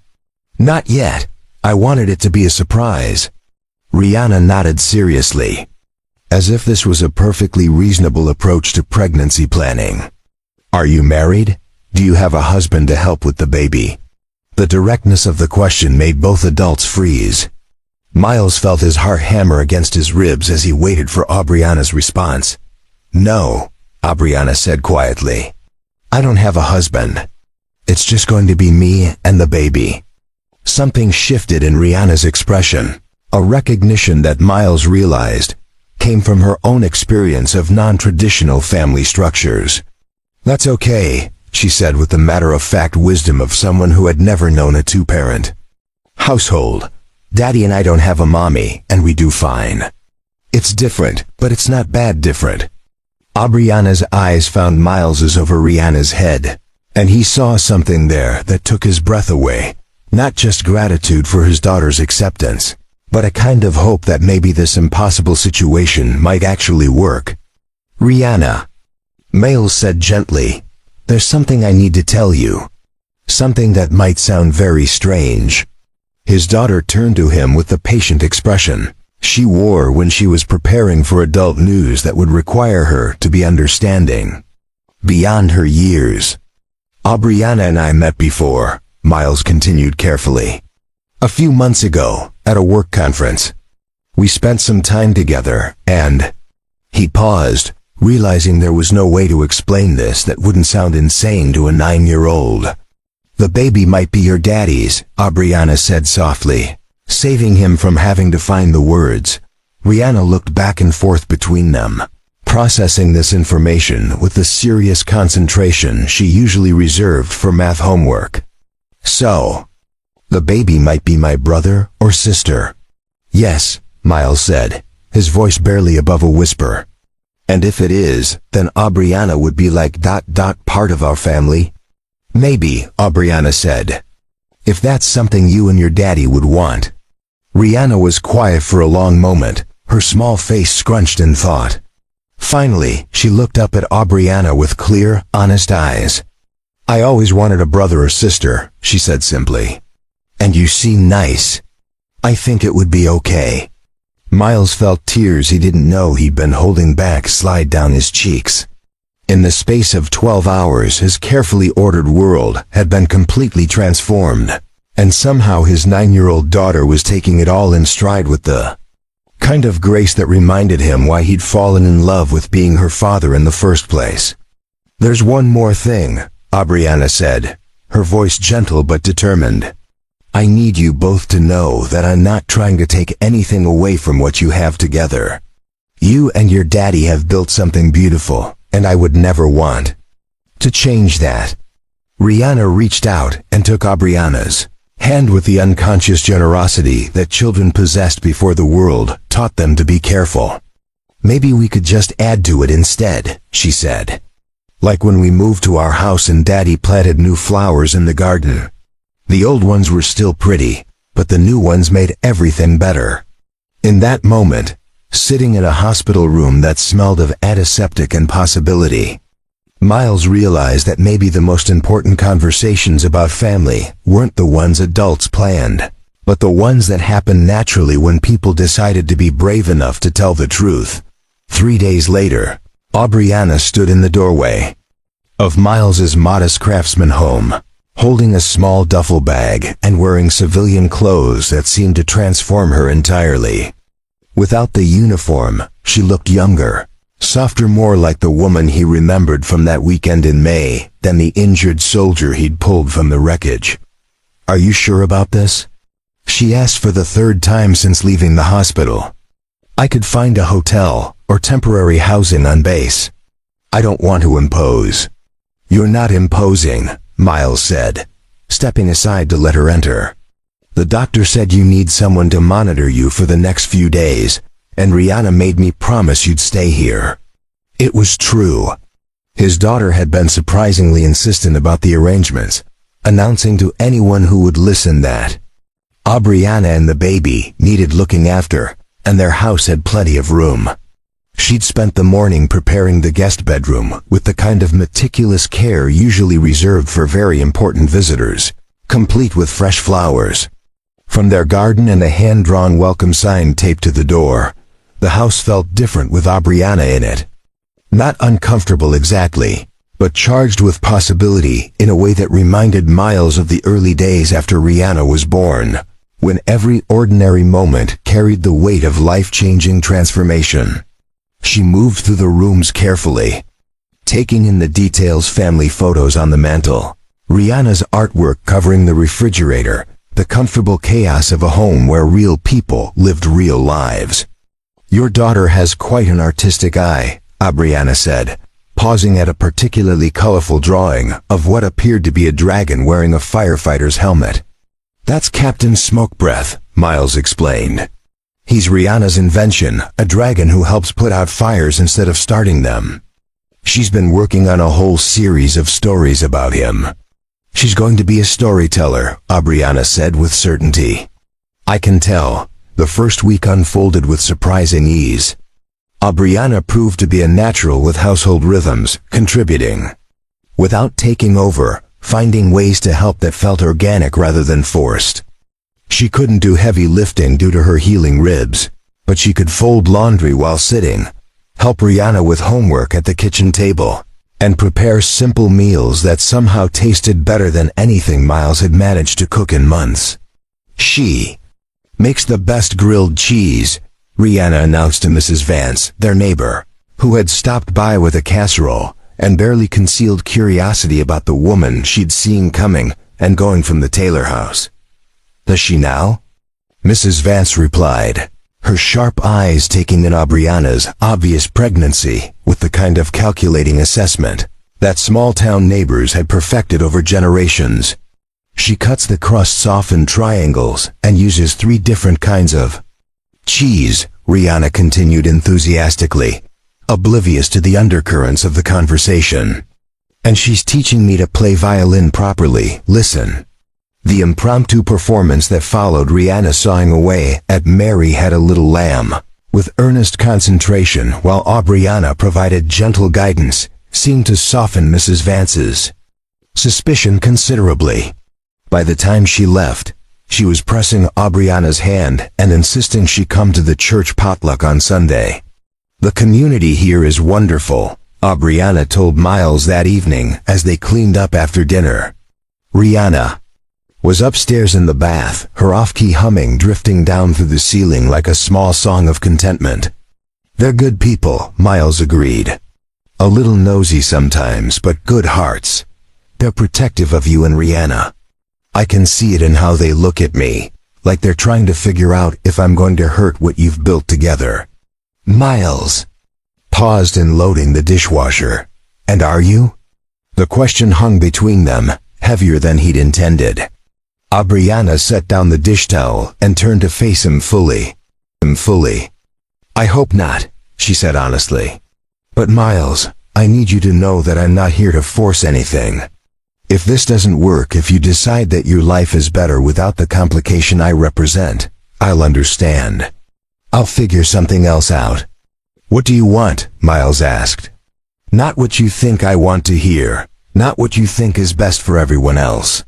Not yet. I wanted it to be a surprise. Rihanna nodded seriously, as if this was a perfectly reasonable approach to pregnancy planning. Are you married? Do you have a husband to help with the baby? The directness of the question made both adults freeze. Miles felt his heart hammer against his ribs as he waited for Aubriana's response. No, Aubriana said quietly. I don't have a husband. It's just going to be me and the baby. Something shifted in Rihanna's expression. A recognition that Miles realized came from her own experience of non-traditional family structures. That's okay, she said with the matter-of-fact wisdom of someone who had never known a two-parent household. Daddy and I don't have a mommy, and we do fine. It's different, but it's not bad different. Aubriana's eyes found Miles's over Rihanna's head, and he saw something there that took his breath away. Not just gratitude for his daughter's acceptance, but a kind of hope that maybe this impossible situation might actually work. Rihanna, Miles said gently, there's something I need to tell you. Something that might sound very strange. His daughter turned to him with the patient expression she wore when she was preparing for adult news that would require her to be understanding beyond her years. Aubriana and I met before, Miles continued carefully. A few months ago, at a work conference. We spent some time together, and he paused, realizing there was no way to explain this that wouldn't sound insane to a 9-year-old. The baby might be your daddy's, Aubriana said softly, saving him from having to find the words. Rihanna looked back and forth between them, processing this information with the serious concentration she usually reserved for math homework. So, the baby might be my brother or sister. Yes, Miles said, his voice barely above a whisper. And if it is, then Aubriana would be like ... part of our family? Maybe, Aubriana said. If that's something you and your daddy would want. Rihanna was quiet for a long moment, her small face scrunched in thought. Finally, she looked up at Aubriana with clear, honest eyes. I always wanted a brother or sister, she said simply. And you seem nice. I think it would be okay. Miles felt tears he didn't know he'd been holding back slide down his cheeks. In the space of 12 hours, his carefully ordered world had been completely transformed, and somehow his 9-year-old daughter was taking it all in stride with the kind of grace that reminded him why he'd fallen in love with being her father in the first place. There's one more thing, Aubriana said, her voice gentle but determined. I need you both to know that I'm not trying to take anything away from what you have together. You and your daddy have built something beautiful, and I would never want to change that. Rihanna reached out and took Aubriana's hand with the unconscious generosity that children possessed before the world taught them to be careful. Maybe we could just add to it instead, she said. Like when we moved to our house and Daddy planted new flowers in the garden. The old ones were still pretty, but the new ones made everything better. In that moment, sitting in a hospital room that smelled of antiseptic and possibility, Miles realized that maybe the most important conversations about family weren't the ones adults planned, but the ones that happened naturally when people decided to be brave enough to tell the truth. 3 days later, Aubriana stood in the doorway of Miles's modest craftsman home, holding a small duffel bag and wearing civilian clothes that seemed to transform her entirely. Without the uniform, she looked younger, softer, more like the woman he remembered from that weekend in May than the injured soldier he'd pulled from the wreckage. "Are you sure about this?" she asked for the 3rd time since leaving the hospital. "I could find a hotel or temporary housing on base. I don't want to impose." "You're not imposing," Miles said, stepping aside to let her enter. "The doctor said you need someone to monitor you for the next few days, and Rihanna made me promise you'd stay here." It was true. His daughter had been surprisingly insistent about the arrangements, announcing to anyone who would listen that Aubriana and the baby needed looking after, and their house had plenty of room. She'd spent the morning preparing the guest bedroom with the kind of meticulous care usually reserved for very important visitors, complete with fresh flowers from their garden and a hand-drawn welcome sign taped to the door. The house felt different with Aubriana in it. Not uncomfortable exactly, but charged with possibility in a way that reminded Miles of the early days after Rihanna was born, when every ordinary moment carried the weight of life-changing transformation. She moved through the rooms carefully, taking in the details: family photos on the mantel, Rihanna's artwork covering the refrigerator, the comfortable chaos of a home where real people lived real lives. "Your daughter has quite an artistic eye," Aubriana said, pausing at a particularly colorful drawing of what appeared to be a dragon wearing a firefighter's helmet. "That's Captain Smokebreath," Miles explained. "He's Rihanna's invention, a dragon who helps put out fires instead of starting them. She's been working on a whole series of stories about him." "She's going to be a storyteller," Aubriana said with certainty. "I can tell." The first week unfolded with surprising ease. Aubriana proved to be a natural with household rhythms, contributing without taking over, finding ways to help that felt organic rather than forced. She couldn't do heavy lifting due to her healing ribs, but she could fold laundry while sitting, help Rihanna with homework at the kitchen table, and prepare simple meals that somehow tasted better than anything Miles had managed to cook in months. "She makes the best grilled cheese," Rihanna announced to Mrs. Vance, their neighbor, who had stopped by with a casserole and barely concealed curiosity about the woman she'd seen coming and going from the Taylor house. "Does she now?" Mrs. Vance replied, her sharp eyes taking in Aubriana's obvious pregnancy with the kind of calculating assessment that small-town neighbors had perfected over generations. "She cuts the crusts off in triangles and uses 3 different kinds of cheese," Rihanna continued enthusiastically, oblivious to the undercurrents of the conversation. "And she's teaching me to play violin properly. Listen." The impromptu performance that followed Rihanna sawing away at Mary Had a Little Lamb with earnest concentration while Aubriana provided gentle guidance seemed to soften Mrs. Vance's suspicion considerably. By the time she left, she was pressing Aubriana's hand and insisting she come to the church potluck on Sunday. "The community here is wonderful," Aubriana told Miles that evening as they cleaned up after dinner. Rihanna was upstairs in the bath, her off-key humming drifting down through the ceiling like a small song of contentment. "They're good people," Miles agreed. "A little nosy sometimes, but good hearts. They're protective of you and Rihanna. I can see it in how they look at me, like they're trying to figure out if I'm going to hurt what you've built together." Miles paused in loading the dishwasher. "And are you?" The question hung between them, heavier than he'd intended. Aubriana set down the dish towel and turned to face him fully. "I hope not," she said honestly. "But Miles, I need you to know that I'm not here to force anything. If this doesn't work, if you decide that your life is better without the complication I represent, I'll understand. I'll figure something else out." "What do you want?" Miles asked. Not what you think I want to hear. Not what you think is best for everyone else.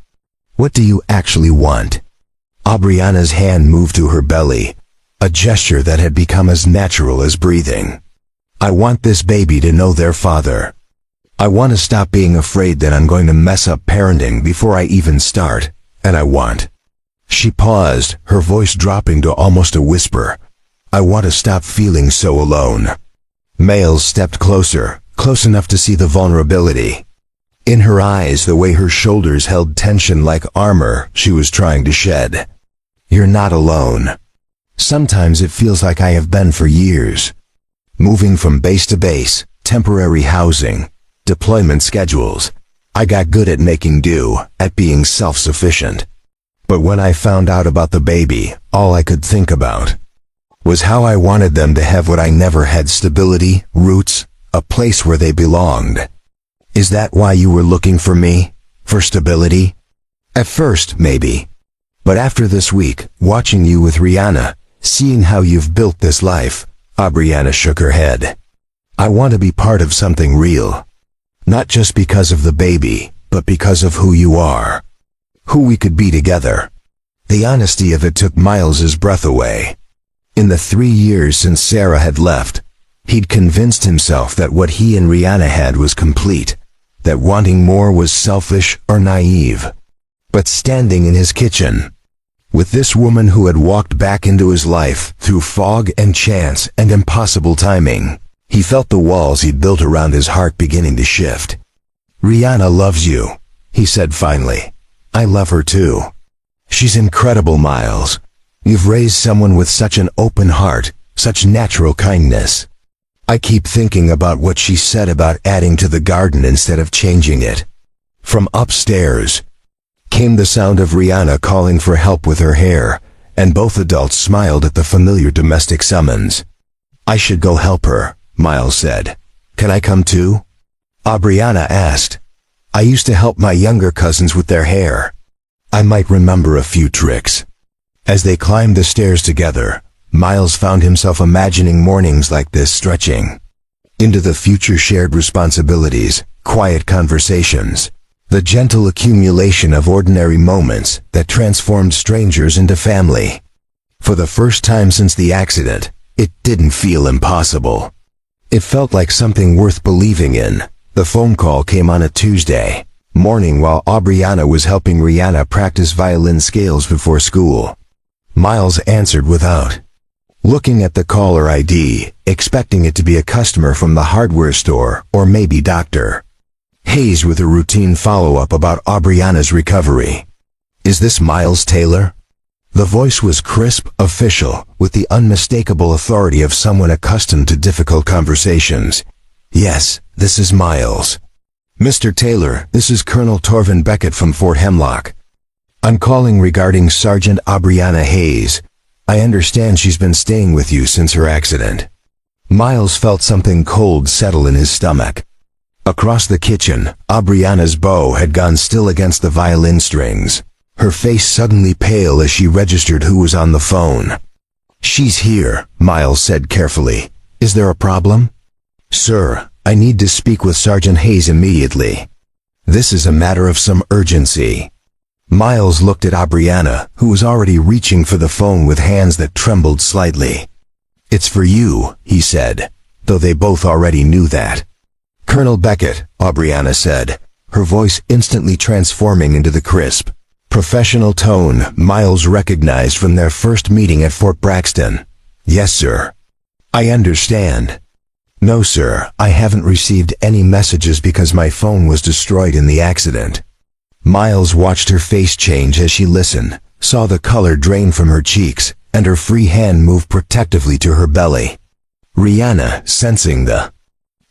What do you actually want? Aubriana's hand moved to her belly, a gesture that had become as natural as breathing. I want this baby to know their father. I want to stop being afraid that I'm going to mess up parenting before I even start, and I want. She paused, her voice dropping to almost a whisper. I want to stop feeling so alone. Miles stepped closer, close enough to see the vulnerability. In her eyes, the way her shoulders held tension like armor she was trying to shed. You're not alone. Sometimes it feels like I have been for years. Moving from base to base, temporary housing, deployment schedules. I got good at making do, at being self-sufficient. But when I found out about the baby, all I could think about was how I wanted them to have what I never had: stability, roots, a place where they belonged. Is that why you were looking for me? For stability? At first, maybe. But after this week, watching you with Rihanna, seeing how you've built this life, Aubriana shook her head. I want to be part of something real. Not just because of the baby, but because of who you are. Who we could be together. The honesty of it took Miles's breath away. In the 3 years since Sarah had left, he'd convinced himself that what he and Rihanna had was complete, that wanting more was selfish or naive. But standing in his kitchen, with this woman who had walked back into his life through fog and chance and impossible timing, he felt the walls he'd built around his heart beginning to shift. Rihanna loves you, he said finally. I love her too. She's incredible, Miles. You've raised someone with such an open heart, such natural kindness. I keep thinking about what she said about adding to the garden instead of changing it. From upstairs came the sound of Rihanna calling for help with her hair, and both adults smiled at the familiar domestic summons. I should go help her, Miles said. Can I come too? Aubriana asked. I used to help my younger cousins with their hair. I might remember a few tricks. As they climbed the stairs together, Miles found himself imagining mornings like this stretching into the future: shared responsibilities, quiet conversations, the gentle accumulation of ordinary moments that transformed strangers into family. For the first time since the accident, it didn't feel impossible. It felt like something worth believing in. The phone call came on a Tuesday morning while Aubriana was helping Rihanna practice violin scales before school. Miles answered without looking at the caller ID, expecting it to be a customer from the hardware store or maybe Dr. Hayes with a routine follow-up about Aubriana's recovery. Is this Miles Taylor? The voice was crisp, official, with the unmistakable authority of someone accustomed to difficult conversations. Yes, this is Miles. Mr. Taylor, this is Colonel Torvin Beckett from Fort Hemlock. I'm calling regarding Sergeant Aubriana Hayes. I understand she's been staying with you since her accident. Miles felt something cold settle in his stomach. Across the kitchen, Aubriana's bow had gone still against the violin strings, her face suddenly pale as she registered who was on the phone. She's here, Miles said carefully. Is there a problem? Sir, I need to speak with Sergeant Hayes immediately. This is a matter of some urgency. Miles looked at Aubriana, who was already reaching for the phone with hands that trembled slightly. It's for you, he said, though they both already knew that. Colonel Beckett, Aubriana said, her voice instantly transforming into the crisp, professional tone Miles recognized from their first meeting at Fort Braxton. Yes, sir. I understand. No, sir, I haven't received any messages because my phone was destroyed in the accident. Miles watched her face change as she listened, saw the color drain from her cheeks, and her free hand move protectively to her belly. Rihanna, sensing the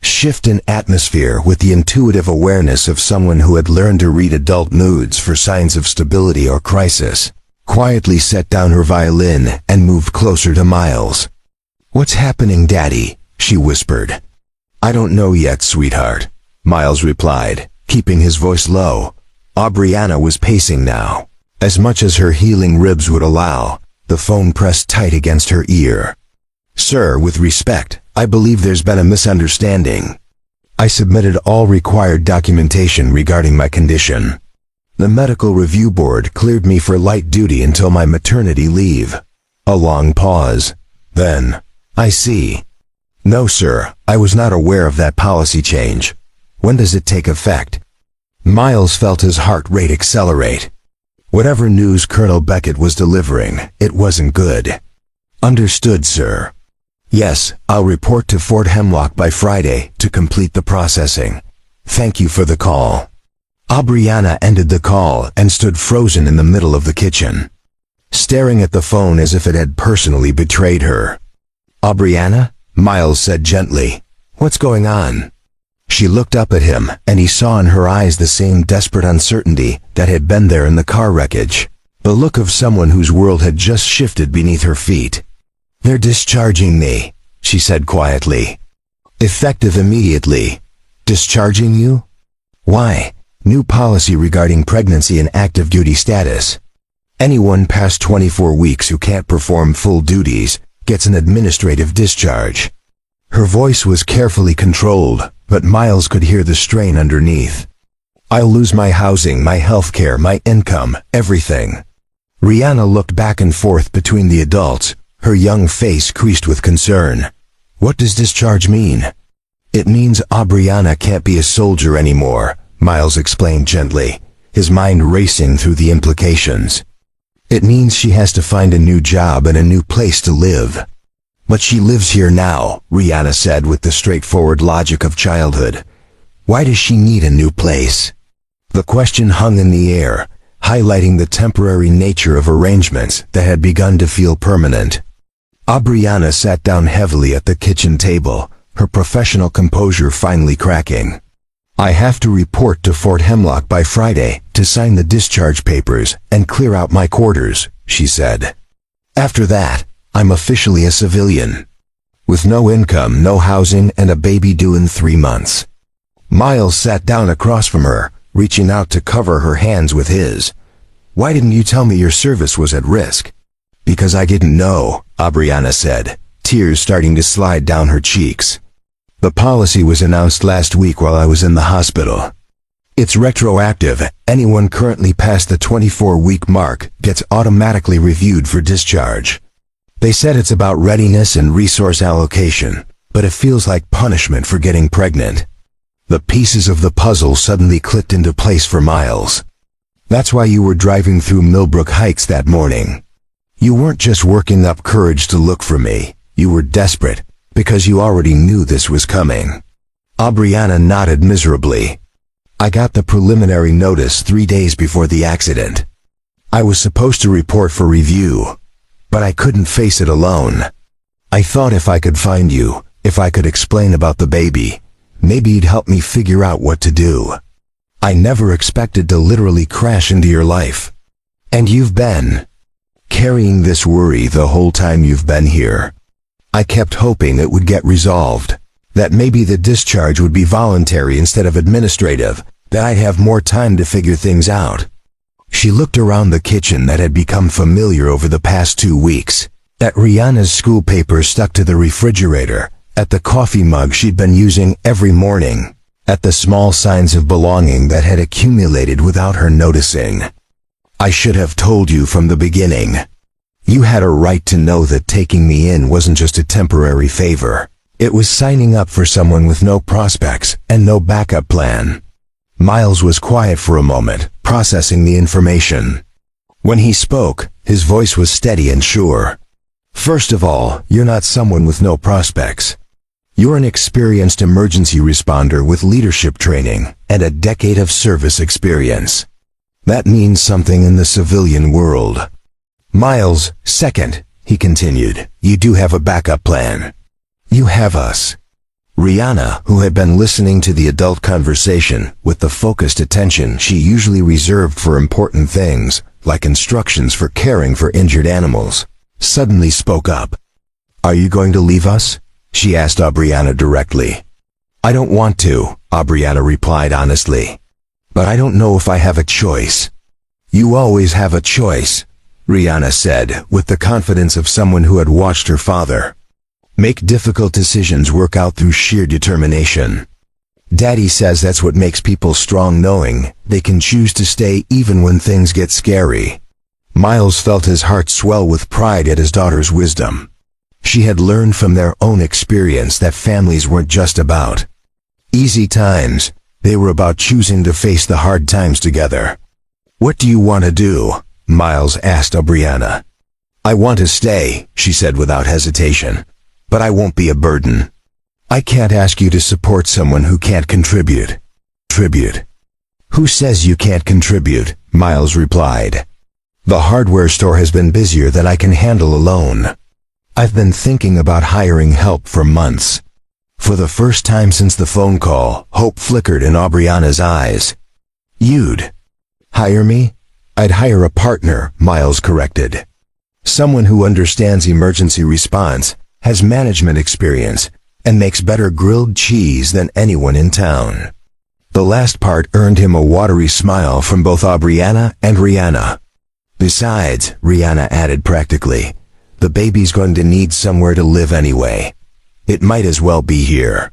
shift in atmosphere with the intuitive awareness of someone who had learned to read adult moods for signs of stability or crisis, quietly set down her violin and moved closer to Miles. What's happening, Daddy? She whispered. I don't know yet, sweetheart, Miles replied, keeping his voice low. Aubriana was pacing now. As much as her healing ribs would allow, the phone pressed tight against her ear. Sir, with respect, I believe there's been a misunderstanding. I submitted all required documentation regarding my condition. The medical review board cleared me for light duty until my maternity leave. A long pause. Then, I see. No, sir, I was not aware of that policy change. When does it take effect? Miles felt his heart rate accelerate. Whatever news Colonel Beckett was delivering, it wasn't good. Understood, sir. Yes, I'll report to Fort Hemlock by Friday to complete the processing. Thank you for the call. Aubriana ended the call and stood frozen in the middle of the kitchen, staring at the phone as if it had personally betrayed her. Aubriana? Miles said gently. What's going on? She looked up at him, and he saw in her eyes the same desperate uncertainty that had been there in the car wreckage, the look of someone whose world had just shifted beneath her feet. They're discharging me, she said quietly. Effective immediately. Discharging you? Why? New policy regarding pregnancy and active duty status. Anyone past 24 weeks who can't perform full duties gets an administrative discharge. Her voice was carefully controlled, but Miles could hear the strain underneath. I'll lose my housing, my health care, my income, everything. Rihanna looked back and forth between the adults, her young face creased with concern. What does discharge mean? It means Aubriana can't be a soldier anymore, Miles explained gently, his mind racing through the implications. It means she has to find a new job and a new place to live. But she lives here now, Rihanna said with the straightforward logic of childhood. Why does she need a new place? The question hung in the air, highlighting the temporary nature of arrangements that had begun to feel permanent. Aubriana sat down heavily at the kitchen table, her professional composure finally cracking. I have to report to Fort Hemlock by Friday to sign the discharge papers and clear out my quarters, she said. After that, I'm officially a civilian. With no income, no housing, and a baby due in 3 months. Miles sat down across from her, reaching out to cover her hands with his. Why didn't you tell me your service was at risk? Because I didn't know, Aubriana said, tears starting to slide down her cheeks. The policy was announced last week while I was in the hospital. It's retroactive. Anyone currently past the 24-week mark gets automatically reviewed for discharge. They said it's about readiness and resource allocation, but it feels like punishment for getting pregnant. The pieces of the puzzle suddenly clicked into place for Miles. That's why you were driving through Millbrook Heights that morning. You weren't just working up courage to look for me, you were desperate, because you already knew this was coming. Aubriana nodded miserably. I got the preliminary notice 3 days before the accident. I was supposed to report for review, but I couldn't face it alone. I thought if I could find you, if I could explain about the baby, maybe you'd help me figure out what to do. I never expected to literally crash into your life. And you've been carrying this worry the whole time you've been here. I kept hoping it would get resolved, that maybe the discharge would be voluntary instead of administrative, that I'd have more time to figure things out. She looked around the kitchen that had become familiar over the past 2 weeks, at Rihanna's school papers stuck to the refrigerator, at the coffee mug she'd been using every morning, at the small signs of belonging that had accumulated without her noticing. I should have told you from the beginning. You had a right to know that taking me in wasn't just a temporary favor. It was signing up for someone with no prospects and no backup plan. Miles was quiet for a moment, processing the information. When he spoke, his voice was steady and sure. First of all, you're not someone with no prospects. You're an experienced emergency responder with leadership training and a decade of service experience. That means something in the civilian world. Miles, second, he continued, you do have a backup plan. You have us. Rihanna, who had been listening to the adult conversation with the focused attention she usually reserved for important things, like instructions for caring for injured animals, suddenly spoke up. Are you going to leave us? She asked Aubriana directly. I don't want to, Aubriana replied honestly. But I don't know if I have a choice. You always have a choice, Rihanna said, with the confidence of someone who had watched her father make difficult decisions work out through sheer determination. Daddy says that's what makes people strong, knowing they can choose to stay even when things get scary. Miles felt his heart swell with pride at his daughter's wisdom. She had learned from their own experience that families weren't just about easy times, they were about choosing to face the hard times together. "What do you want to do?" Miles asked Aubriana. "I want to stay," she said without hesitation. "But I won't be a burden." "I can't ask you to support someone who can't contribute." "Who says you can't contribute?" Miles replied. "The hardware store has been busier than I can handle alone. I've been thinking about hiring help for months." For the first time since the phone call, hope flickered in Aubriana's eyes. "You'd hire me?" "I'd hire a partner," Miles corrected. "Someone who understands emergency response, has management experience, and makes better grilled cheese than anyone in town." The last part earned him a watery smile from both Aubriana and Rihanna. "Besides," Rihanna added practically, "the baby's going to need somewhere to live anyway. It might as well be here."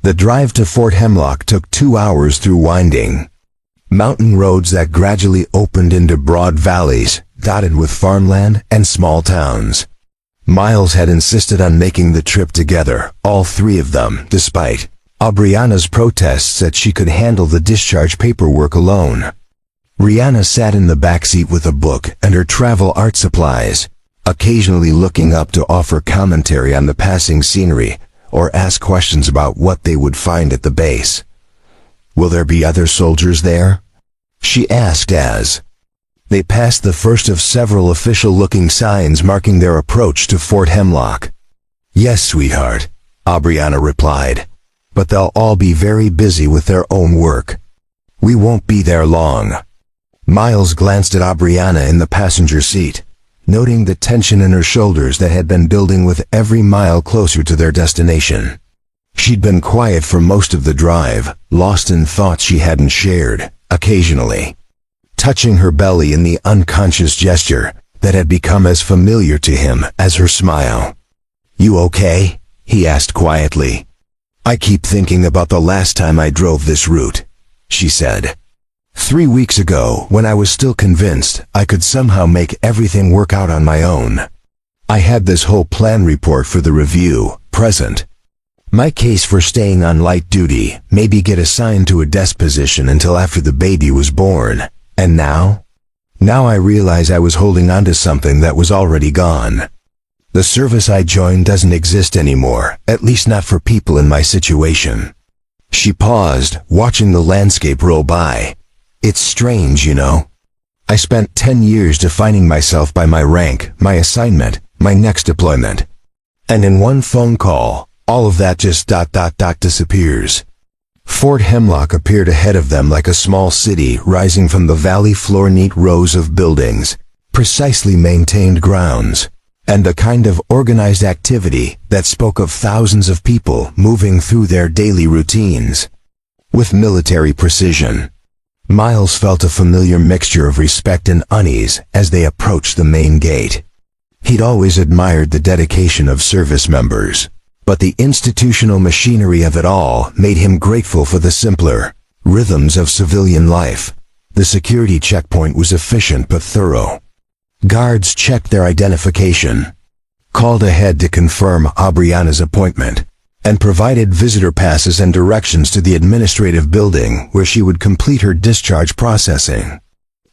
The drive to Fort Hemlock took 2 hours through winding mountain roads that gradually opened into broad valleys, dotted with farmland and small towns. Miles had insisted on making the trip together, all three of them, despite Aubriana's protests that she could handle the discharge paperwork alone. Rihanna sat in the backseat with a book and her travel art supplies, occasionally looking up to offer commentary on the passing scenery or ask questions about what they would find at the base. "Will there be other soldiers there?" she asked as they passed the first of several official-looking signs marking their approach to Fort Hemlock. "Yes, sweetheart," Aubriana replied, "but they'll all be very busy with their own work. We won't be there long." Miles glanced at Aubriana in the passenger seat, noting the tension in her shoulders that had been building with every mile closer to their destination. She'd been quiet for most of the drive, lost in thoughts she hadn't shared, occasionally touching her belly in the unconscious gesture that had become as familiar to him as her smile. "You okay?" he asked quietly. "I keep thinking about the last time I drove this route," she said. 3 weeks ago, when I was still convinced I could somehow make everything work out on my own. I had this whole plan report for the review, present. My case for staying on light duty, maybe get assigned to a desk position until after the baby was born. And now I realize I was holding on to something that was already gone. The service I joined doesn't exist anymore, at least not for people in my situation." She paused, watching the landscape roll by. "It's strange, you know. I spent 10 years defining myself by my rank, my assignment, my next deployment. And in one phone call, all of that just disappears." Fort Hemlock appeared ahead of them like a small city rising from the valley floor, neat rows of buildings, precisely maintained grounds, and a kind of organized activity that spoke of thousands of people moving through their daily routines with military precision. Miles felt a familiar mixture of respect and unease as they approached the main gate. He'd always admired the dedication of service members, but the institutional machinery of it all made him grateful for the simpler rhythms of civilian life. The security checkpoint was efficient but thorough. Guards checked their identification, called ahead to confirm Aubriana's appointment, and provided visitor passes and directions to the administrative building where she would complete her discharge processing.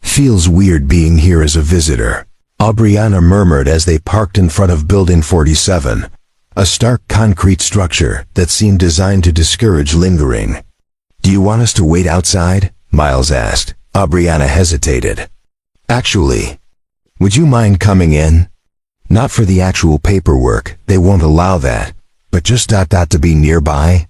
"Feels weird being here as a visitor," Aubriana murmured as they parked in front of Building 47. A stark concrete structure that seemed designed to discourage lingering. "Do you want us to wait outside?" Miles asked. Aubriana hesitated. "Actually, would you mind coming in? Not for the actual paperwork, they won't allow that, but just to be nearby."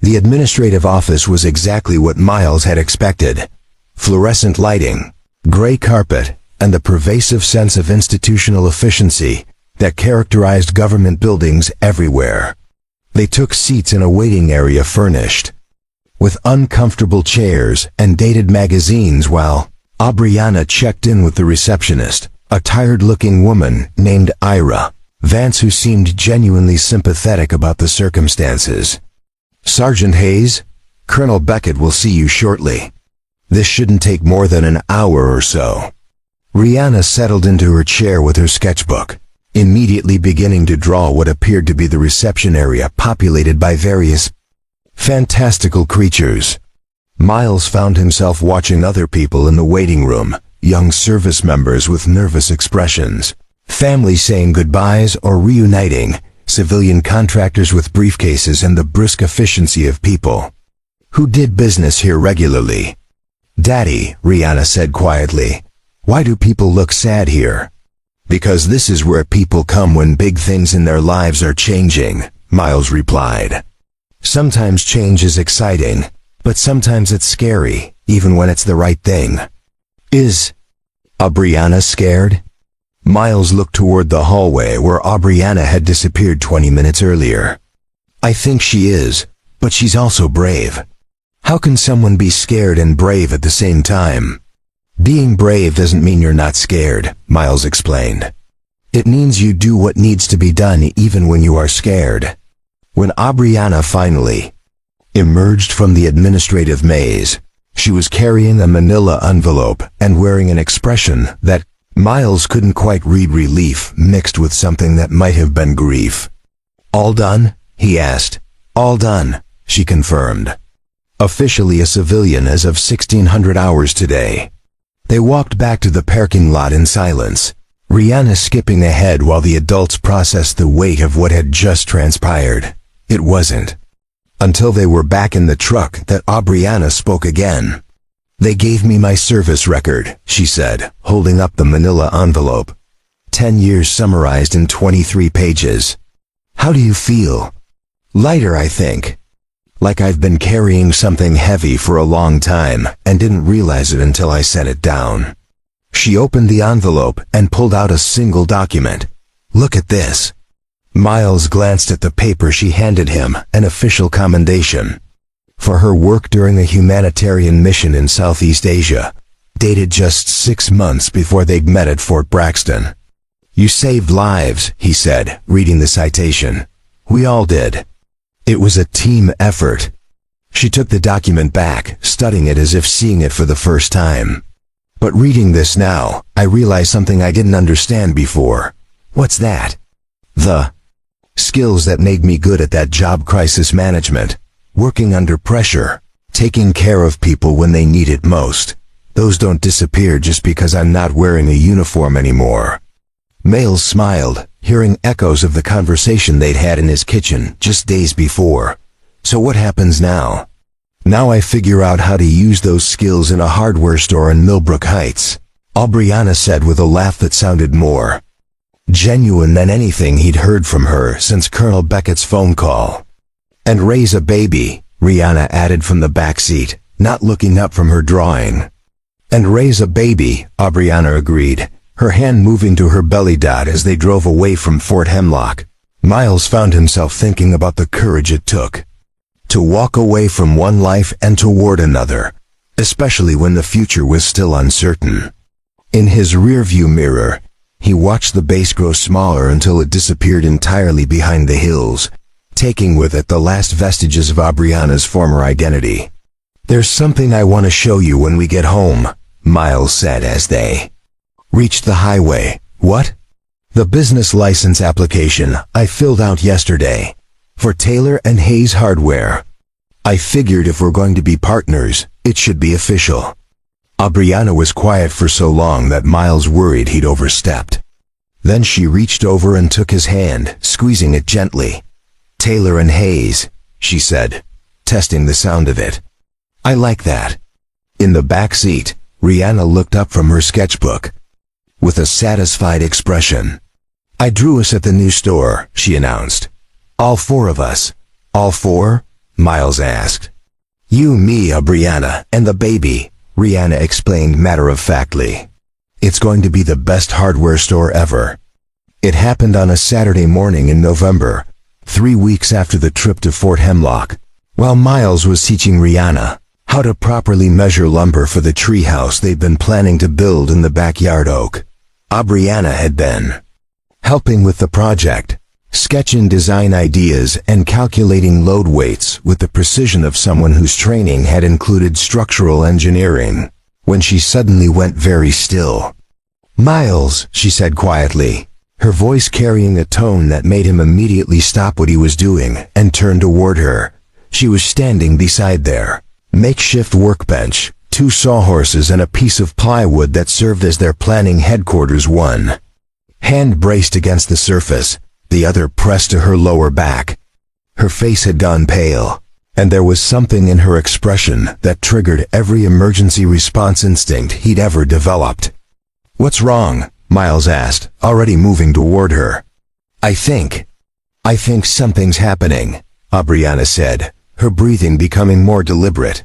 The administrative office was exactly what Miles had expected. Fluorescent lighting, gray carpet, and the pervasive sense of institutional efficiency that characterized government buildings everywhere. They took seats in a waiting area furnished with uncomfortable chairs and dated magazines while Aubriana checked in with the receptionist, a tired-looking woman named Ira Vance who seemed genuinely sympathetic about the circumstances. "Sergeant Hayes?" Colonel Beckett will see you shortly. This shouldn't take more than an hour or so." Rihanna settled into her chair with her sketchbook, immediately beginning to draw what appeared to be the reception area populated by various fantastical creatures. Miles found himself watching other people in the waiting room, young service members with nervous expressions, families saying goodbyes or reuniting, civilian contractors with briefcases, and the brisk efficiency of people who did business here regularly. "Daddy," Rihanna said quietly, "why do people look sad here?" "Because this is where people come when big things in their lives are changing," Miles replied. "Sometimes change is exciting, but sometimes it's scary, even when it's the right thing." "Is Aubriana scared?" Miles looked toward the hallway where Aubriana had disappeared 20 minutes earlier. "I think she is, but she's also brave." "How can someone be scared and brave at the same time?" "Being brave doesn't mean you're not scared," Miles explained. "It means you do what needs to be done even when you are scared." When Aubriana finally emerged from the administrative maze, she was carrying a manila envelope and wearing an expression that Miles couldn't quite read, relief mixed with something that might have been grief. "All done?" he asked. "All done," she confirmed. "Officially a civilian as of 1600 hours today." They walked back to the parking lot in silence, Rihanna skipping ahead while the adults processed the weight of what had just transpired. It wasn't until they were back in the truck that Aubriana spoke again. "They gave me my service record," she said, holding up the manila envelope. 10 years summarized in 23 pages. "How do you feel?" "Lighter, I think. Like I've been carrying something heavy for a long time and didn't realize it until I set it down." She opened the envelope and pulled out a single document. "Look at this." Miles glanced at the paper she handed him, an official commendation for her work during a humanitarian mission in Southeast Asia, dated just 6 months before they'd met at Fort Braxton. "You saved lives," he said, reading the citation. "We all did. It was a team effort." She took the document back, studying it as if seeing it for the first time. "But reading this now, I realize something I didn't understand before." "What's that?" "The skills that made me good at that job: crisis management, working under pressure, taking care of people when they need it most. Those don't disappear just because I'm not wearing a uniform anymore." Miles smiled, hearing echoes of the conversation they'd had in his kitchen just days before. "So what happens now?" "Now I figure out how to use those skills in a hardware store in Millbrook Heights," Aubriana said with a laugh that sounded more genuine than anything he'd heard from her since Colonel Beckett's phone call. "And raise a baby," Rihanna added from the back seat, not looking up from her drawing. "And raise a baby," Aubriana agreed, her hand moving to her belly dot as they drove away from Fort Hemlock. Miles found himself thinking about the courage it took to walk away from one life and toward another, especially when the future was still uncertain. In his rearview mirror, he watched the base grow smaller until it disappeared entirely behind the hills, taking with it the last vestiges of Aubriana's former identity. "There's something I want to show you when we get home," Miles said as they reached the highway. "What?" "The business license application I filled out yesterday for Taylor and Hayes Hardware. I figured if we're going to be partners, it should be official." Aubriana was quiet for so long that Miles worried he'd overstepped. Then she reached over and took his hand, squeezing it gently. "Taylor and Hayes," she said, testing the sound of it. "I like that." In the back seat, Rihanna looked up from her sketchbook with a satisfied expression. "I drew us at the new store," she announced. "All 4 of us." "All 4? Miles asked. "You, me, Aubriana, and the baby," Rihanna explained matter-of-factly. "It's going to be the best hardware store ever." It happened on a Saturday morning in November, 3 weeks after the trip to Fort Hemlock. While Miles was teaching Rihanna how to properly measure lumber for the treehouse they'd been planning to build in the backyard oak, Aubriana had been helping with the project, sketching design ideas and calculating load weights with the precision of someone whose training had included structural engineering, when she suddenly went very still. "Miles," she said quietly, her voice carrying a tone that made him immediately stop what he was doing and turn toward her. She was standing beside their makeshift workbench, 2 sawhorses and a piece of plywood that served as their planning headquarters. One hand braced against the surface, the other pressed to her lower back. Her face had gone pale, and there was something in her expression that triggered every emergency response instinct he'd ever developed. "What's wrong?" Miles asked, already moving toward her. I think something's happening," Aubriana said, her breathing becoming more deliberate.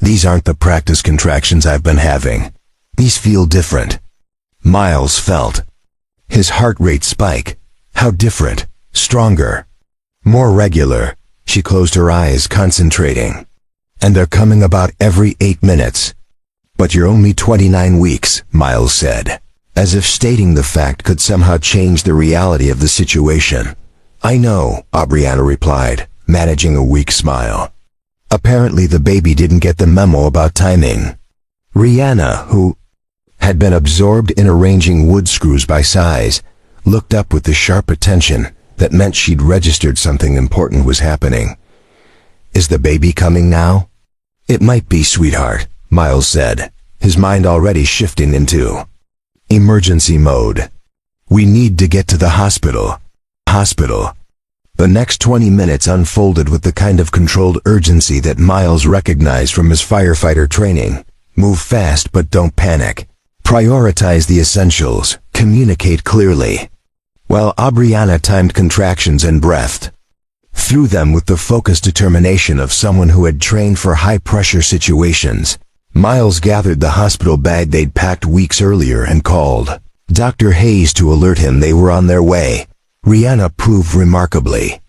"These aren't the practice contractions I've been having. These feel different." Miles felt his heart rate spike. How different, stronger, more regular. She closed her eyes, concentrating. "And they're coming about every 8 minutes. But you're only 29 weeks, Miles said, as if stating the fact could somehow change the reality of the situation. "I know," Aubriana replied, managing a weak smile. Apparently the baby didn't get the memo about timing. Rihanna, who had been absorbed in arranging wood screws by size, looked up with the sharp attention that meant she'd registered something important was happening. "Is the baby coming now?" "It might be, sweetheart," Miles said, his mind already shifting into emergency mode. "We need to get to the hospital." Hospital. The next 20 minutes unfolded with the kind of controlled urgency that Miles recognized from his firefighter training. Move fast but don't panic. Prioritize the essentials. Communicate clearly. While Aubriana timed contractions and breathed through them with the focused determination of someone who had trained for high-pressure situations, Miles gathered the hospital bag they'd packed weeks earlier and called Dr. Hayes to alert him they were on their way. Rihanna proved remarkably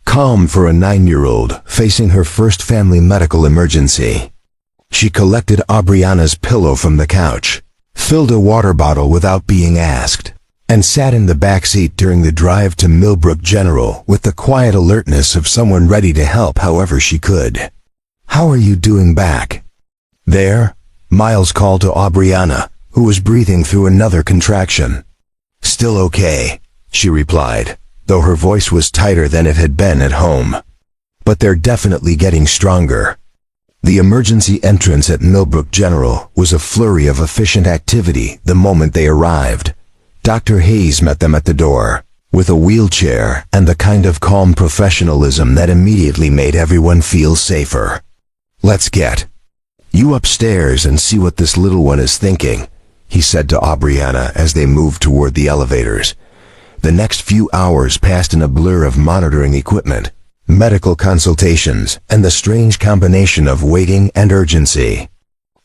calm for a 9-year-old facing her first family medical emergency. She collected Aubriana's pillow from the couch, filled a water bottle without being asked, and sat in the back seat during the drive to Millbrook General with the quiet alertness of someone ready to help however she could. "How are you doing back there?" Miles called to Aubriana, who was breathing through another contraction. "Still okay," she replied, though her voice was tighter than it had been at home. "But they're definitely getting stronger." The emergency entrance at Millbrook General was a flurry of efficient activity the moment they arrived. Dr. Hayes met them at the door, with a wheelchair and the kind of calm professionalism that immediately made everyone feel safer. "Let's get you upstairs and see what this little one is thinking," he said to Aubriana as they moved toward the elevators. The next few hours passed in a blur of monitoring equipment, medical consultations, and the strange combination of waiting and urgency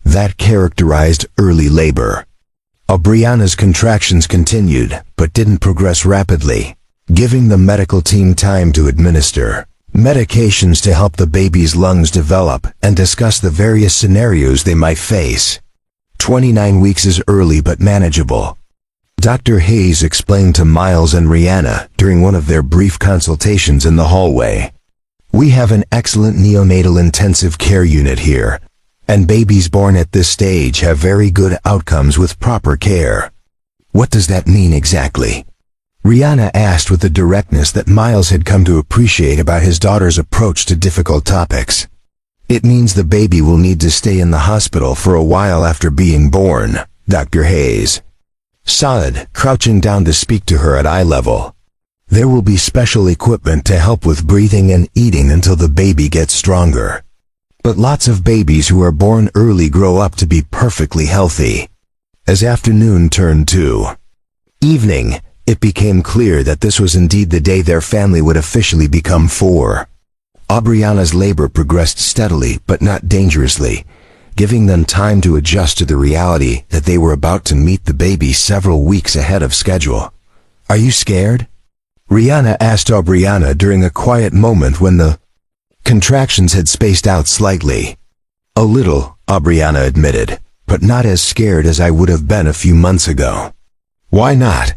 that characterized early labor. Aubriana's contractions continued, but didn't progress rapidly, giving the medical team time to administer medications to help the baby's lungs develop and discuss the various scenarios they might face. 29 weeks is early but manageable, Dr. Hayes explained to Miles and Rihanna during one of their brief consultations in the hallway. "We have an excellent neonatal intensive care unit here, and babies born at this stage have very good outcomes with proper care." "What does that mean exactly?" Rihanna asked with the directness that Miles had come to appreciate about his daughter's approach to difficult topics. "It means the baby will need to stay in the hospital for a while after being born," Dr. Hayes said, crouching down to speak to her at eye level. "There will be special equipment to help with breathing and eating until the baby gets stronger. But lots of babies who are born early grow up to be perfectly healthy." As afternoon turned to evening, it became clear that this was indeed the day their family would officially become 4. Aubriana's labor progressed steadily but not dangerously, giving them time to adjust to the reality that they were about to meet the baby several weeks ahead of schedule. "Are you scared?" Rihanna asked Aubriana during a quiet moment when the contractions had spaced out slightly. "A little," Aubriana admitted, "but not as scared as I would have been a few months ago." "Why not?"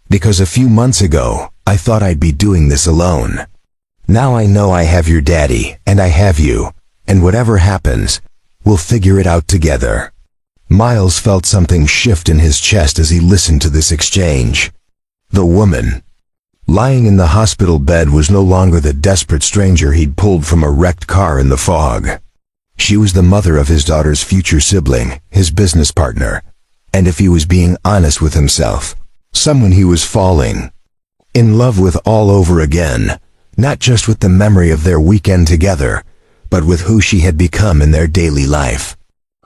"Because a few months ago, I thought I'd be doing this alone. Now I know I have your daddy, and I have you, and whatever happens, we'll figure it out together." Miles felt something shift in his chest as he listened to this exchange. The woman lying in the hospital bed was no longer the desperate stranger he'd pulled from a wrecked car in the fog. She was the mother of his daughter's future sibling, his business partner, and if he was being honest with himself, someone he was falling in love with all over again, not just with the memory of their weekend together, but with who she had become in their daily life.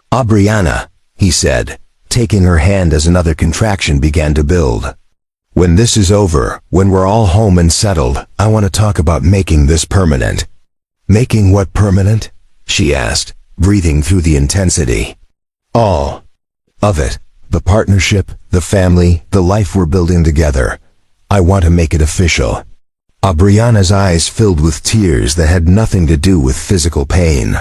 "Aubriana," he said, taking her hand as another contraction began to build. "When this is over, when we're all home and settled, I want to talk about making this permanent." "Making what permanent?" she asked, breathing through the intensity. "All of it. The partnership, the family, the life we're building together. I want to make it official." Aubriana's eyes filled with tears that had nothing to do with physical pain.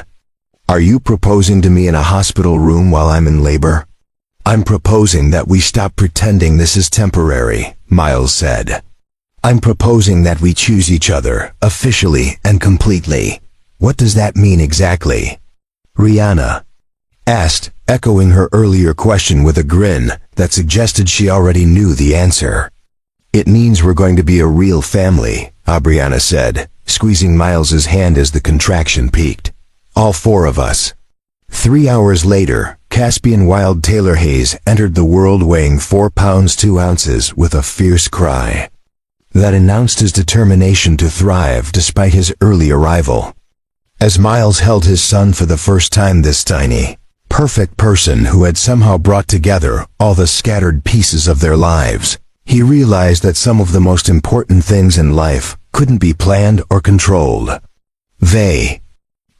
"Are you proposing to me in a hospital room while I'm in labor?" "I'm proposing that we stop pretending this is temporary," Miles said. "I'm proposing that we choose each other, officially and completely." "What does that mean exactly?" Rihanna asked, echoing her earlier question with a grin that suggested she already knew the answer. "It means we're going to be a real family," Aubriana said, squeezing Miles's hand as the contraction peaked. "All four of us." 3 hours later, Caspian Wild Taylor Hayes entered the world weighing 4 pounds 2 ounces with a fierce cry that announced his determination to thrive despite his early arrival. As Miles held his son for the first time, this tiny, perfect person who had somehow brought together all the scattered pieces of their lives, he realized that some of the most important things in life couldn't be planned or controlled. They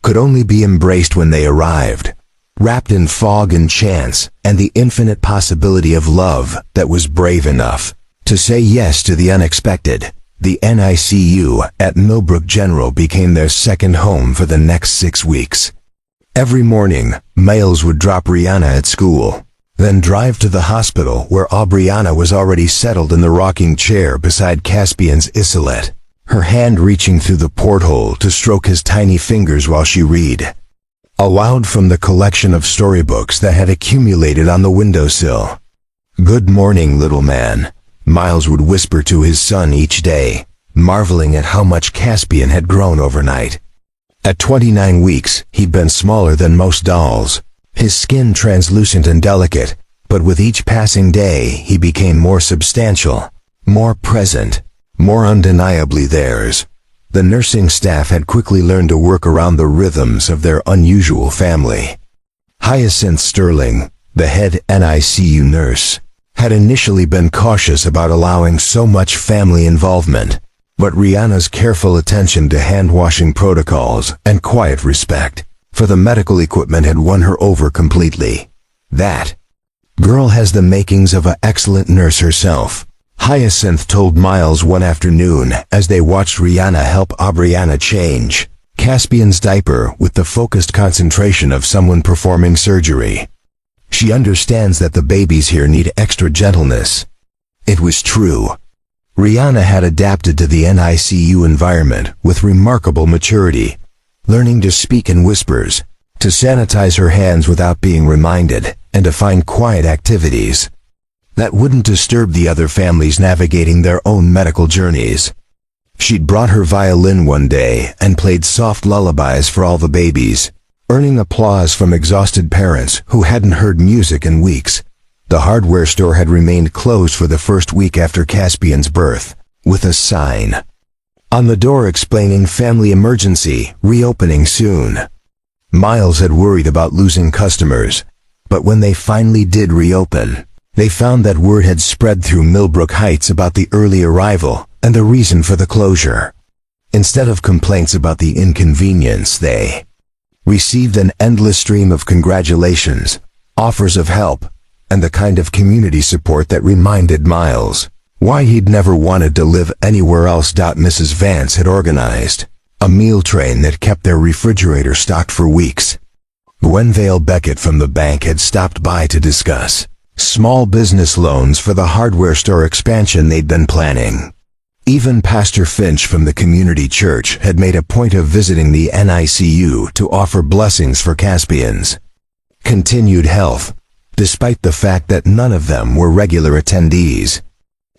could only be embraced when they arrived, wrapped in fog and chance and the infinite possibility of love that was brave enough to say yes to the unexpected. The NICU at Millbrook General became their second home for the next 6 weeks. Every morning, Miles would drop Rihanna at school, then drive to the hospital where Aubriana was already settled in the rocking chair beside Caspian's Isolette, her hand reaching through the porthole to stroke his tiny fingers while she read aloud from the collection of storybooks that had accumulated on the windowsill. "Good morning, little man," Miles would whisper to his son each day, marveling at how much Caspian had grown overnight. At 29 weeks, he'd been smaller than most dolls, his skin translucent and delicate, but with each passing day he became more substantial, more present, more undeniably theirs. The nursing staff had quickly learned to work around the rhythms of their unusual family. Hyacinth Sterling, the head NICU nurse, had initially been cautious about allowing so much family involvement, but Rihanna's careful attention to hand-washing protocols and quiet respect for the medical equipment had won her over completely. "That girl has the makings of an excellent nurse herself," Hyacinth told Miles one afternoon as they watched Rihanna help Aubriana change Caspian's diaper with the focused concentration of someone performing surgery. "She understands that the babies here need extra gentleness." It was true. Rihanna had adapted to the NICU environment with remarkable maturity, learning to speak in whispers, to sanitize her hands without being reminded, and to find quiet activities that wouldn't disturb the other families navigating their own medical journeys. She'd brought her violin one day and played soft lullabies for all the babies, earning applause from exhausted parents who hadn't heard music in weeks. The hardware store had remained closed for the first week after Caspian's birth, with a sign on the door explaining family emergency, reopening soon. Miles had worried about losing customers, but when they finally did reopen, they found that word had spread through Millbrook Heights about the early arrival and the reason for the closure. Instead of complaints about the inconvenience, they received an endless stream of congratulations, offers of help, and the kind of community support that reminded Miles why he'd never wanted to live anywhere else. Mrs. Vance had organized a meal train that kept their refrigerator stocked for weeks. Gwenvale Beckett from the bank had stopped by to discuss small business loans for the hardware store expansion they'd been planning. Even Pastor Finch from the community church had made a point of visiting the NICU to offer blessings for Caspian's continued health, despite the fact that none of them were regular attendees.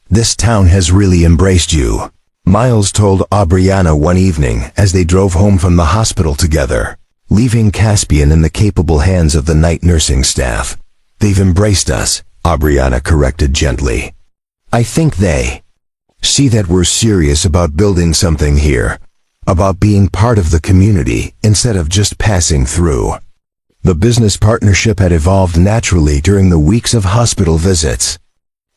"This town has really embraced you," Miles told Aubriana one evening as they drove home from the hospital together, leaving Caspian in the capable hands of the night nursing staff. "They've embraced us," Aubriana corrected gently. "I think they see that we're serious about building something here, about being part of the community instead of just passing through." The business partnership had evolved naturally during the weeks of hospital visits.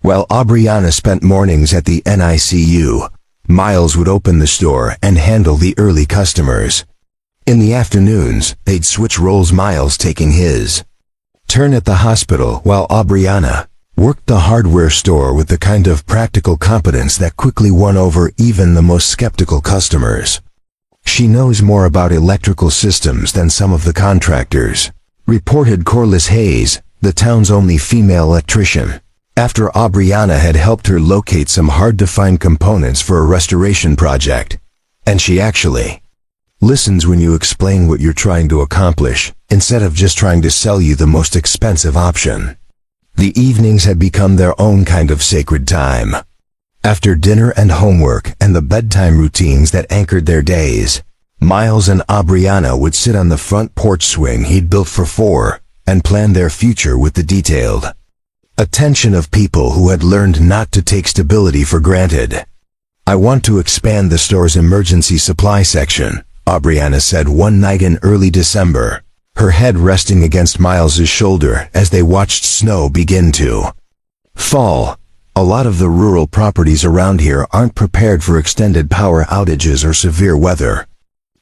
While Aubriana spent mornings at the NICU, Miles would open the store and handle the early customers. In the afternoons, they'd switch roles, Miles taking his turn at the hospital while Aubriana worked the hardware store with the kind of practical competence that quickly won over even the most skeptical customers. "She knows more about electrical systems than some of the contractors," reported Corliss Hayes, the town's only female electrician, after Aubriana had helped her locate some hard-to-find components for a restoration project. "And she actually listens when you explain what you're trying to accomplish, instead of just trying to sell you the most expensive option." The evenings had become their own kind of sacred time. After dinner and homework and the bedtime routines that anchored their days, Miles and Aubriana would sit on the front porch swing he'd built for four and plan their future with the detailed attention of people who had learned not to take stability for granted. "I want to expand the store's emergency supply section," Aubriana said one night in early December, her head resting against Miles's shoulder as they watched snow begin to fall. "A lot of the rural properties around here aren't prepared for extended power outages or severe weather.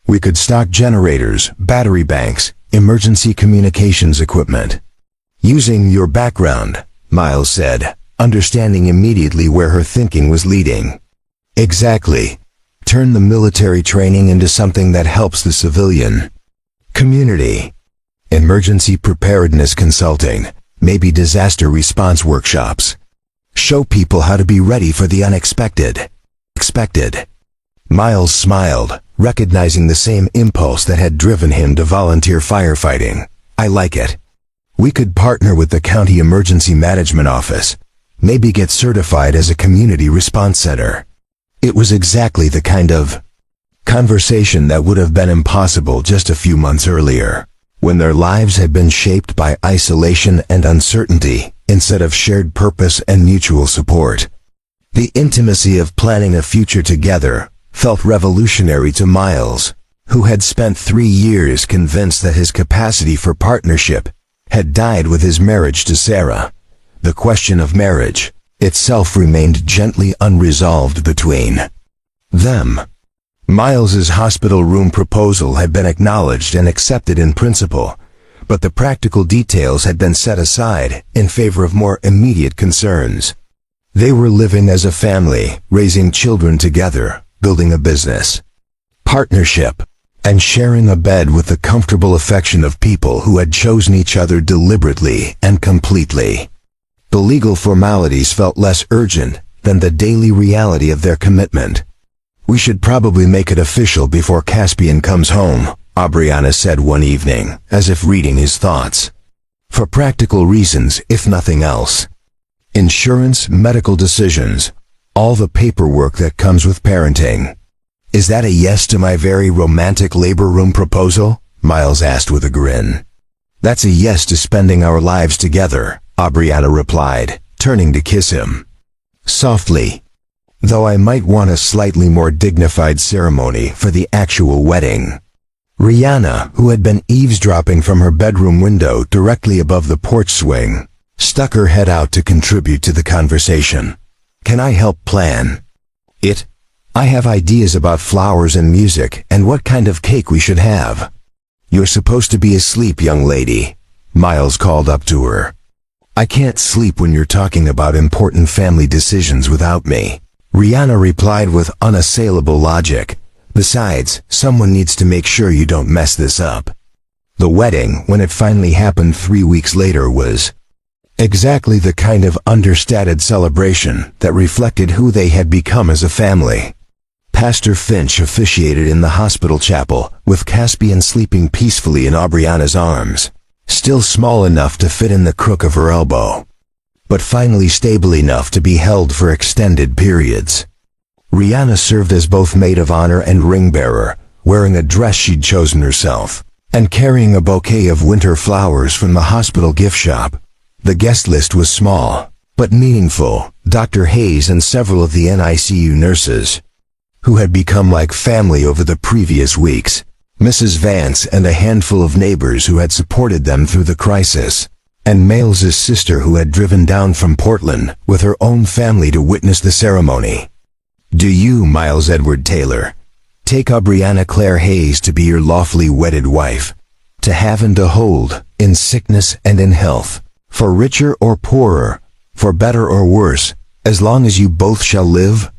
We could stock generators, battery banks, emergency communications equipment." "Using your background," Miles said, understanding immediately where her thinking was leading. "Exactly. Turn the military training into something that helps the civilian community. Emergency preparedness consulting, maybe disaster response workshops. Show people how to be ready for the unexpected." Miles smiled, recognizing the same impulse that had driven him to volunteer firefighting. "I like it. We could partner with the county emergency management office, maybe get certified as a community response center." It was exactly the kind of conversation that would have been impossible just a few months earlier, when their lives had been shaped by isolation and uncertainty instead of shared purpose and mutual support. The intimacy of planning a future together felt revolutionary to Miles, who had spent 3 years convinced that his capacity for partnership had died with his marriage to Sarah. The question of marriage itself remained gently unresolved between them. Miles's hospital room proposal had been acknowledged and accepted in principle, but the practical details had been set aside in favor of more immediate concerns. They were living as a family, raising children together, building a business partnership, and sharing a bed with the comfortable affection of people who had chosen each other deliberately and completely. The legal formalities felt less urgent than the daily reality of their commitment. "We should probably make it official before Caspian comes home," Aubriana said one evening, as if reading his thoughts. "For practical reasons, if nothing else. Insurance, medical decisions, all the paperwork that comes with parenting." "Is that a yes to my very romantic labor room proposal?" Miles asked with a grin. "That's a yes to spending our lives together," Aubriana replied, turning to kiss him softly. "Though I might want a slightly more dignified ceremony for the actual wedding." Rihanna, who had been eavesdropping from her bedroom window directly above the porch swing, stuck her head out to contribute to the conversation. "Can I help plan it? I have ideas about flowers and music and what kind of cake we should have." "You're supposed to be asleep, young lady," Miles called up to her. "I can't sleep when you're talking about important family decisions without me," Rihanna replied with unassailable logic. "Besides, someone needs to make sure you don't mess this up." The wedding, when it finally happened 3 weeks later, was Exactly the kind of understated celebration that reflected who they had become as a family. Pastor Finch officiated in the hospital chapel, with Caspian sleeping peacefully in Aubriana's arms, still small enough to fit in the crook of her elbow, but finally stable enough to be held for extended periods. Rihanna served as both maid of honor and ring-bearer, wearing a dress she'd chosen herself, and carrying a bouquet of winter flowers from the hospital gift shop. The guest list was small, but meaningful. Dr. Hayes and several of the NICU nurses, who had become like family over the previous weeks, Mrs. Vance and a handful of neighbors who had supported them through the crisis, and Miles's sister who had driven down from Portland with her own family to witness the ceremony. Do you, Miles Edward Taylor, take Aubriana Claire Hayes to be your lawfully wedded wife, to have and to hold, in sickness and in health, for richer or poorer, for better or worse, as long as you both shall live?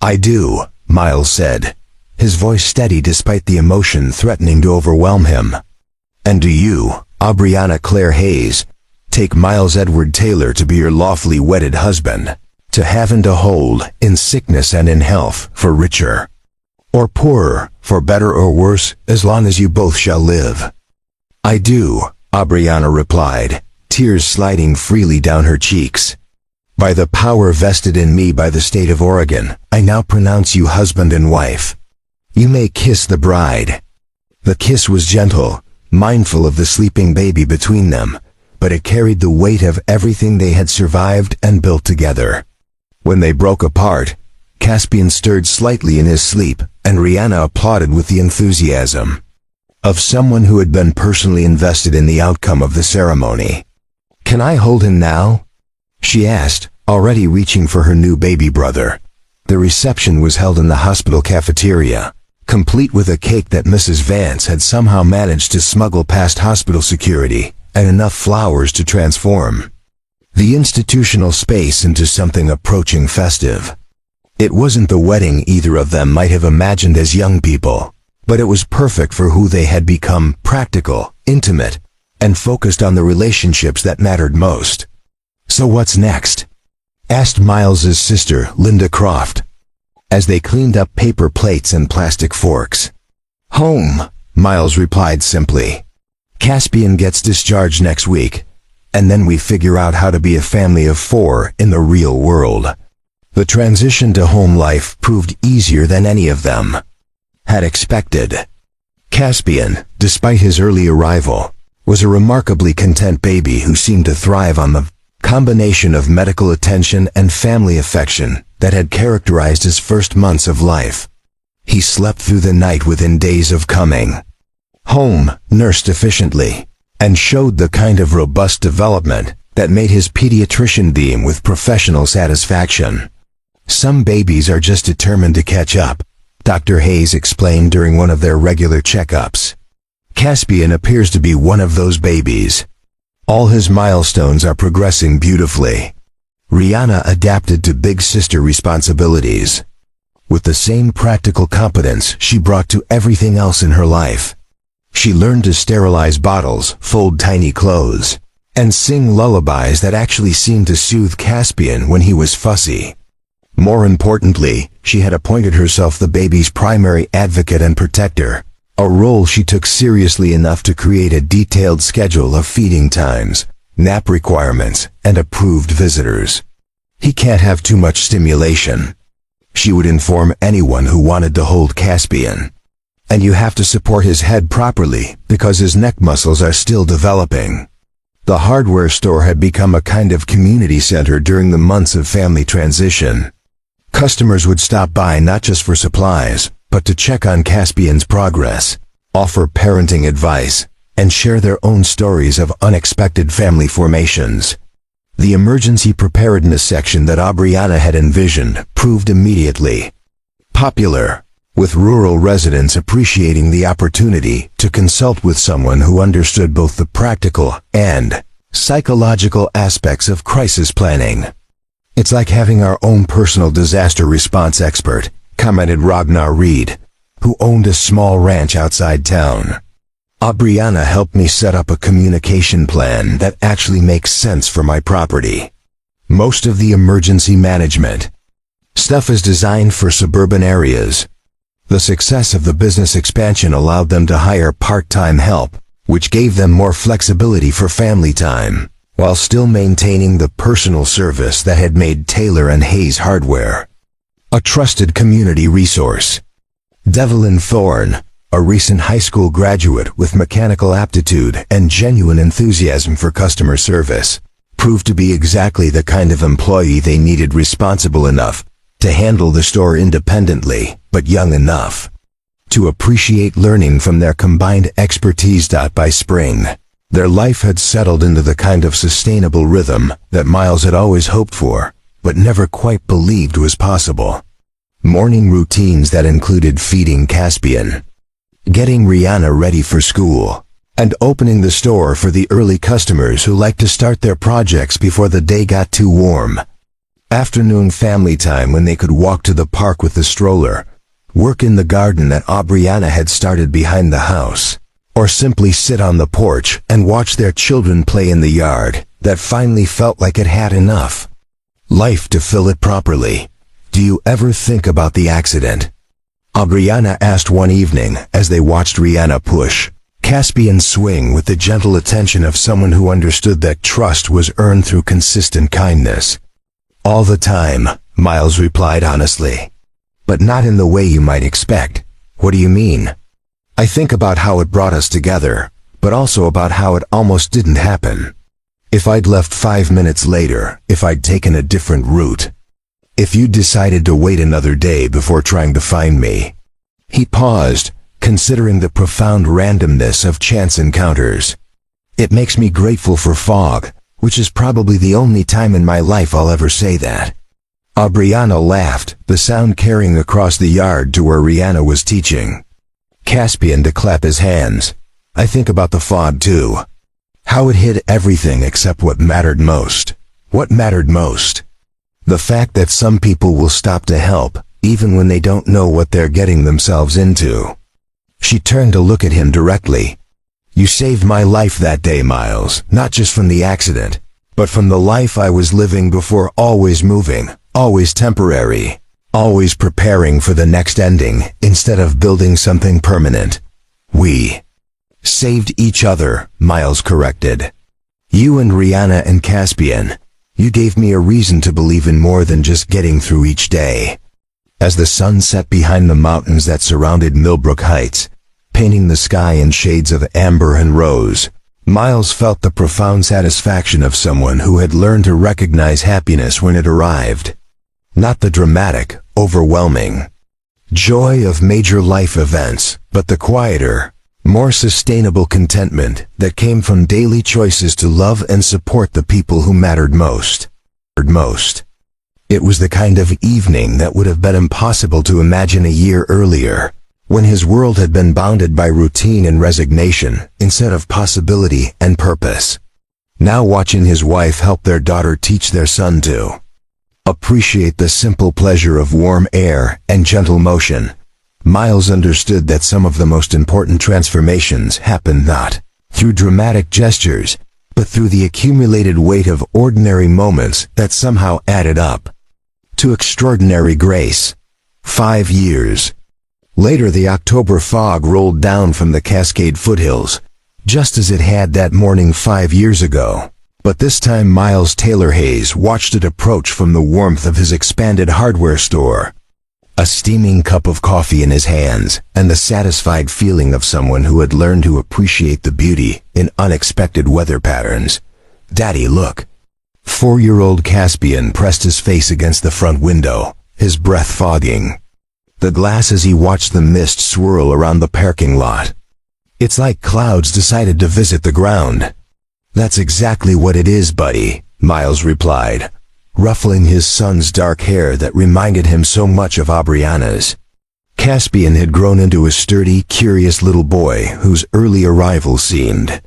I do, Miles said, his voice steady despite the emotion threatening to overwhelm him. And do you, Aubriana Claire Hayes, take Miles Edward Taylor to be your lawfully wedded husband, to have and to hold, in sickness and in health, for richer or poorer, for better or worse, as long as you both shall live? I do, Aubriana replied, tears sliding freely down her cheeks. By the power vested in me by the state of Oregon, I now pronounce you husband and wife. You may kiss the bride. The kiss was gentle, mindful of the sleeping baby between them, but it carried the weight of everything they had survived and built together. When they broke apart, Caspian stirred slightly in his sleep, and Rihanna applauded with the enthusiasm of someone who had been personally invested in the outcome of the ceremony. Can I hold him now? She asked, already reaching for her new baby brother. The reception was held in the hospital cafeteria, complete with a cake that Mrs. Vance had somehow managed to smuggle past hospital security, and enough flowers to transform the institutional space into something approaching festive. It wasn't the wedding either of them might have imagined as young people, but it was perfect for who they had become: practical, intimate, and focused on the relationships that mattered most. So what's next? Asked Miles's sister, Linda Croft, as they cleaned up paper plates and plastic forks. Home, Miles replied simply. Caspian gets discharged next week, and then we figure out how to be a family of 4 in the real world. The transition to home life proved easier than any of them had expected. Caspian, despite his early arrival, was a remarkably content baby who seemed to thrive on the combination of medical attention and family affection that had characterized his first months of life. He slept through the night within days of coming home, nursed efficiently, and showed the kind of robust development that made his pediatrician beam with professional satisfaction. Some babies are just determined to catch up, Dr. Hayes explained during one of their regular checkups. Caspian appears to be one of those babies. All his milestones are progressing beautifully. Rihanna adapted to big sister responsibilities with the same practical competence she brought to everything else in her life. She learned to sterilize bottles, fold tiny clothes, and sing lullabies that actually seemed to soothe Caspian when he was fussy. More importantly, she had appointed herself the baby's primary advocate and protector, a role she took seriously enough to create a detailed schedule of feeding times, nap requirements, and approved visitors. He can't have too much stimulation, she would inform anyone who wanted to hold Caspian. And you have to support his head properly because his neck muscles are still developing. The hardware store had become a kind of community center during the months of family transition. Customers would stop by not just for supplies, but to check on Caspian's progress, offer parenting advice, and share their own stories of unexpected family formations. The emergency preparedness section that Aubriana had envisioned proved immediately popular, with rural residents appreciating the opportunity to consult with someone who understood both the practical and psychological aspects of crisis planning. It's like having our own personal disaster response expert, commented Ragnar Reed, who owned a small ranch outside town. Aubriana helped me set up a communication plan that actually makes sense for my property. Most of the emergency management stuff is designed for suburban areas. The success of the business expansion allowed them to hire part-time help, which gave them more flexibility for family time, while still maintaining the personal service that had made Taylor and Hayes Hardware a trusted community resource. Devlin Thorne, a recent high school graduate with mechanical aptitude and genuine enthusiasm for customer service, proved to be exactly the kind of employee they needed, responsible enough to handle the store independently, but young enough to appreciate learning from their combined expertise. By spring, their life had settled into the kind of sustainable rhythm that Miles had always hoped for, but never quite believed was possible. Morning routines that included feeding Caspian, getting Rihanna ready for school, and opening the store for the early customers who liked to start their projects before the day got too warm. Afternoon family time when they could walk to the park with the stroller, work in the garden that Aubriana had started behind the house, or simply sit on the porch and watch their children play in the yard that finally felt like it had enough life to fill it properly. "Do you ever think about the accident?" Aubriana asked one evening as they watched Rihanna push Caspian swing with the gentle attention of someone who understood that trust was earned through consistent kindness. "All the time," Miles replied honestly. "But not in the way you might expect." "What do you mean?" "I think about how it brought us together, but also about how it almost didn't happen. If I'd left 5 minutes later, if I'd taken a different route, if you decided to wait another day before trying to find me." He paused, considering the profound randomness of chance encounters. "It makes me grateful for fog, which is probably the only time in my life I'll ever say that." Aubriana laughed, the sound carrying across the yard to where Rihanna was teaching Caspian to clap his hands. "I think about the fog too. How it hid everything except what mattered most." "What mattered most?" "The fact that some people will stop to help, even when they don't know what they're getting themselves into." She turned to look at him directly. "You saved my life that day, Miles, not just from the accident, but from the life I was living before. Always moving, always temporary, always preparing for the next ending instead of building something permanent." "We saved each other," Miles corrected. "You and Rihanna and Caspian. You gave me a reason to believe in more than just getting through each day." As the sun set behind the mountains that surrounded Millbrook Heights, painting the sky in shades of amber and rose, Miles felt the profound satisfaction of someone who had learned to recognize happiness when it arrived. Not the dramatic, overwhelming joy of major life events, but the quieter, more sustainable contentment that came from daily choices to love and support the people who mattered most. It was the kind of evening that would have been impossible to imagine a year earlier, when his world had been bounded by routine and resignation instead of possibility and purpose. Now watching his wife help their daughter teach their son to appreciate the simple pleasure of warm air and gentle motion, Miles understood that some of the most important transformations happened not through dramatic gestures, but through the accumulated weight of ordinary moments that somehow added up to extraordinary grace. 5 years later, the October fog rolled down from the Cascade foothills, just as it had that morning 5 years ago. But this time Miles Taylor Hayes watched it approach from the warmth of his expanded hardware store, a steaming cup of coffee in his hands, and the satisfied feeling of someone who had learned to appreciate the beauty in unexpected weather patterns. "Daddy, look." 4-year-old Caspian pressed his face against the front window, his breath fogging the glass as he watched the mist swirl around the parking lot. "It's like clouds decided to visit the ground." "That's exactly what it is, buddy," Miles replied, ruffling his son's dark hair that reminded him so much of Aubriana's. Caspian had grown into a sturdy, curious little boy whose early arrival seemed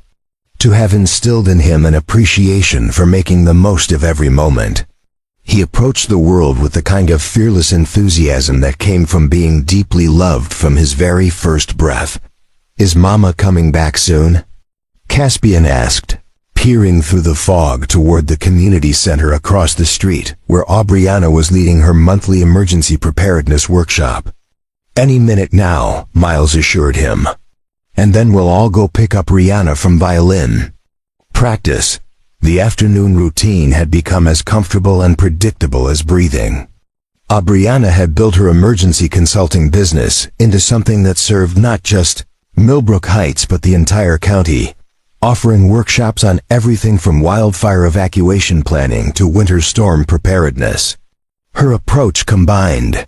to have instilled in him an appreciation for making the most of every moment. He approached the world with the kind of fearless enthusiasm that came from being deeply loved from his very first breath. "Is Mama coming back soon?" Caspian asked, peering through the fog toward the community center across the street, where Aubriana was leading her monthly emergency preparedness workshop. "Any minute now," Miles assured him. "And then we'll all go pick up Rihanna from violin practice." The afternoon routine had become as comfortable and predictable as breathing. Aubriana had built her emergency consulting business into something that served not just Millbrook Heights but the entire county, offering workshops on everything from wildfire evacuation planning to winter storm preparedness. Her approach combined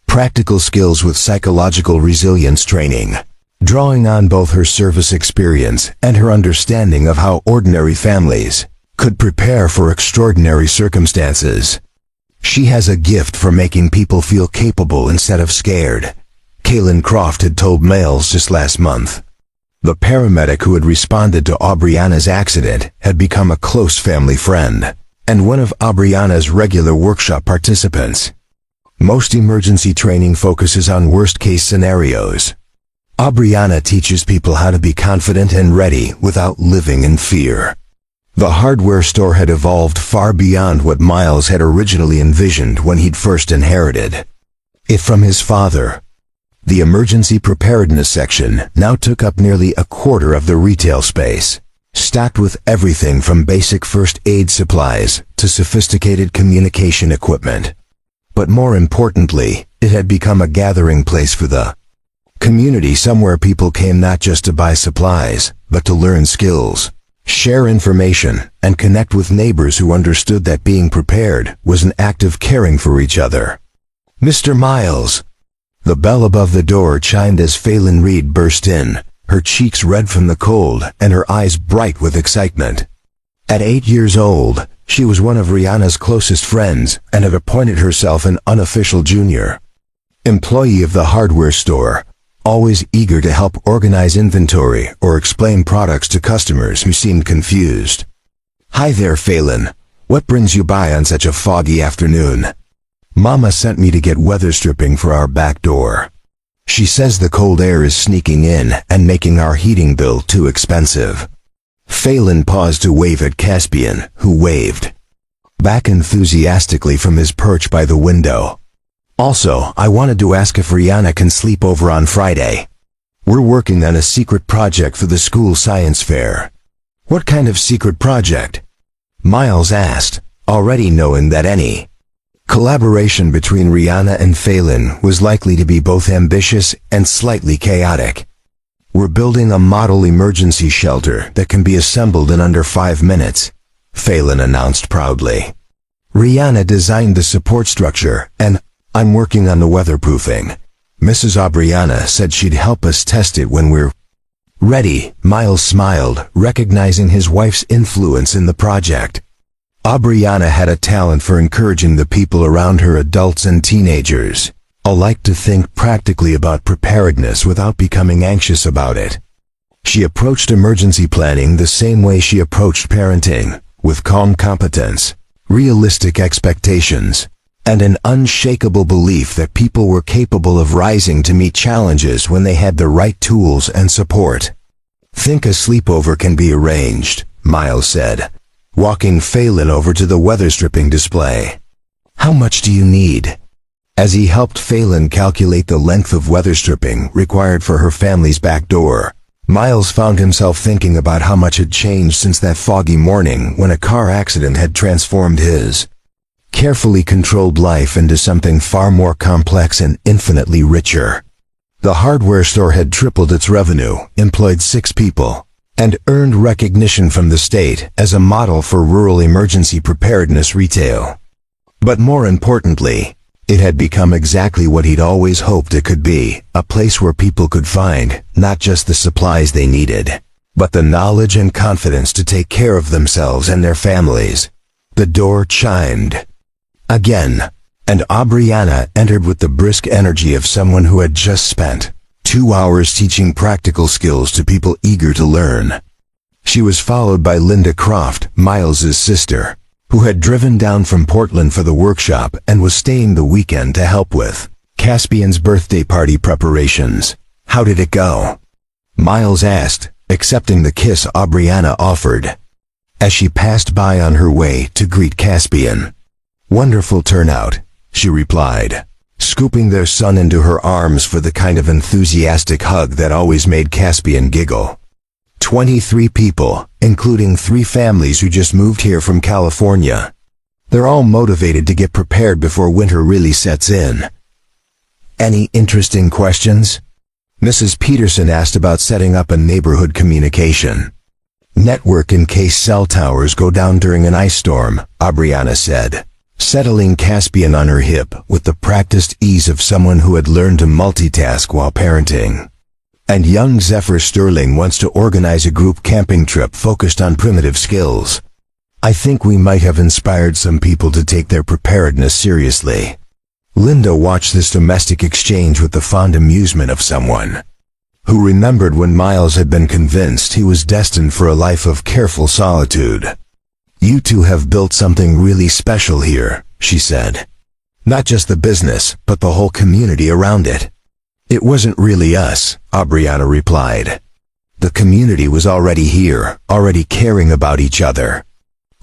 practical skills with psychological resilience training, drawing on both her service experience and her understanding of how ordinary families could prepare for extraordinary circumstances. "She has a gift for making people feel capable instead of scared," Kaylin Croft had told Miles just last month. The paramedic who had responded to Aubriana's accident had become a close family friend, and one of Aubriana's regular workshop participants. Most emergency training focuses on worst-case scenarios. Aubriana teaches people how to be confident and ready without living in fear. The hardware store had evolved far beyond what Miles had originally envisioned when he'd first inherited it from his father. The emergency preparedness section now took up nearly a quarter of the retail space, stacked with everything from basic first aid supplies to sophisticated communication equipment. But more importantly, it had become a gathering place for the community, somewhere people came not just to buy supplies, but to learn skills, share information, and connect with neighbors who understood that being prepared was an act of caring for each other. "Mr. Miles." The bell above the door chimed as Phelan Reed burst in, her cheeks red from the cold and her eyes bright with excitement. At 8 years old, she was one of Rihanna's closest friends and had appointed herself an unofficial junior employee of the hardware store, always eager to help organize inventory or explain products to customers who seemed confused. "Hi there, Phelan. What brings you by on such a foggy afternoon?" "Mama sent me to get weather stripping for our back door. She says the cold air is sneaking in and making our heating bill too expensive." Phelan paused to wave at Caspian, who waved back enthusiastically from his perch by the window. "Also, I wanted to ask if Rihanna can sleep over on Friday. We're working on a secret project for the school science fair." "What kind of secret project?" Miles asked, already knowing that any collaboration between Rihanna and Phelan was likely to be both ambitious and slightly chaotic. "We're building a model emergency shelter that can be assembled in under 5 minutes, Phelan announced proudly. "Rihanna designed the support structure, and I'm working on the weatherproofing. Mrs. Aubriana said she'd help us test it when we're ready." Miles smiled, recognizing his wife's influence in the project. Aubriana had a talent for encouraging the people around her, adults and teenagers, alike, to think practically about preparedness without becoming anxious about it. She approached emergency planning the same way she approached parenting, with calm competence, realistic expectations, and an unshakable belief that people were capable of rising to meet challenges when they had the right tools and support. "Think a sleepover can be arranged," Miles said, walking Phelan over to the weather stripping display. "How much do you need?" As he helped Phelan calculate the length of weather stripping required for her family's back door, Miles found himself thinking about how much had changed since that foggy morning when a car accident had transformed his carefully controlled life into something far more complex and infinitely richer. The hardware store had tripled its revenue, employed 6 people, and earned recognition from the state as a model for rural emergency preparedness retail. But more importantly, it had become exactly what he'd always hoped it could be, a place where people could find not just the supplies they needed, but the knowledge and confidence to take care of themselves and their families. The door chimed again, and Aubriana entered with the brisk energy of someone who had just spent 2 hours teaching practical skills to people eager to learn. She was followed by Linda Croft, Miles's sister, who had driven down from Portland for the workshop and was staying the weekend to help with Caspian's birthday party preparations. "How did it go?" Miles asked, accepting the kiss Aubriana offered, as she passed by on her way to greet Caspian. "Wonderful turnout," she replied, scooping their son into her arms for the kind of enthusiastic hug that always made Caspian giggle. 23 people, including 3 families who just moved here from California. They're all motivated to get prepared before winter really sets in. "Any interesting questions?" Mrs. Peterson asked about setting up a neighborhood communication network in case cell towers go down during an ice storm, Aubriana said, settling Caspian on her hip with the practiced ease of someone who had learned to multitask while parenting. "And young Zephyr Sterling wants to organize a group camping trip focused on primitive skills. I think we might have inspired some people to take their preparedness seriously." Linda watched this domestic exchange with the fond amusement of someone who remembered when Miles had been convinced he was destined for a life of careful solitude. "You two have built something really special here," she said. "Not just the business, but the whole community around it." "It wasn't really us," Aubriana replied. "The community was already here, already caring about each other.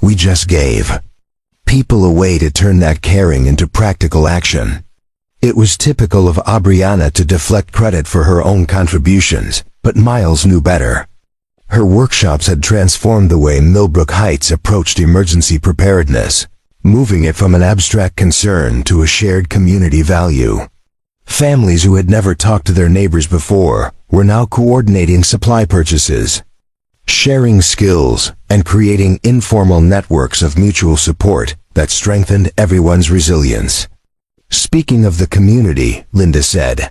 We just gave people a way to turn that caring into practical action." It was typical of Aubriana to deflect credit for her own contributions, but Miles knew better. Her workshops had transformed the way Millbrook Heights approached emergency preparedness, moving it from an abstract concern to a shared community value. Families who had never talked to their neighbors before were now coordinating supply purchases, sharing skills, and creating informal networks of mutual support that strengthened everyone's resilience. "Speaking of the community," Linda said,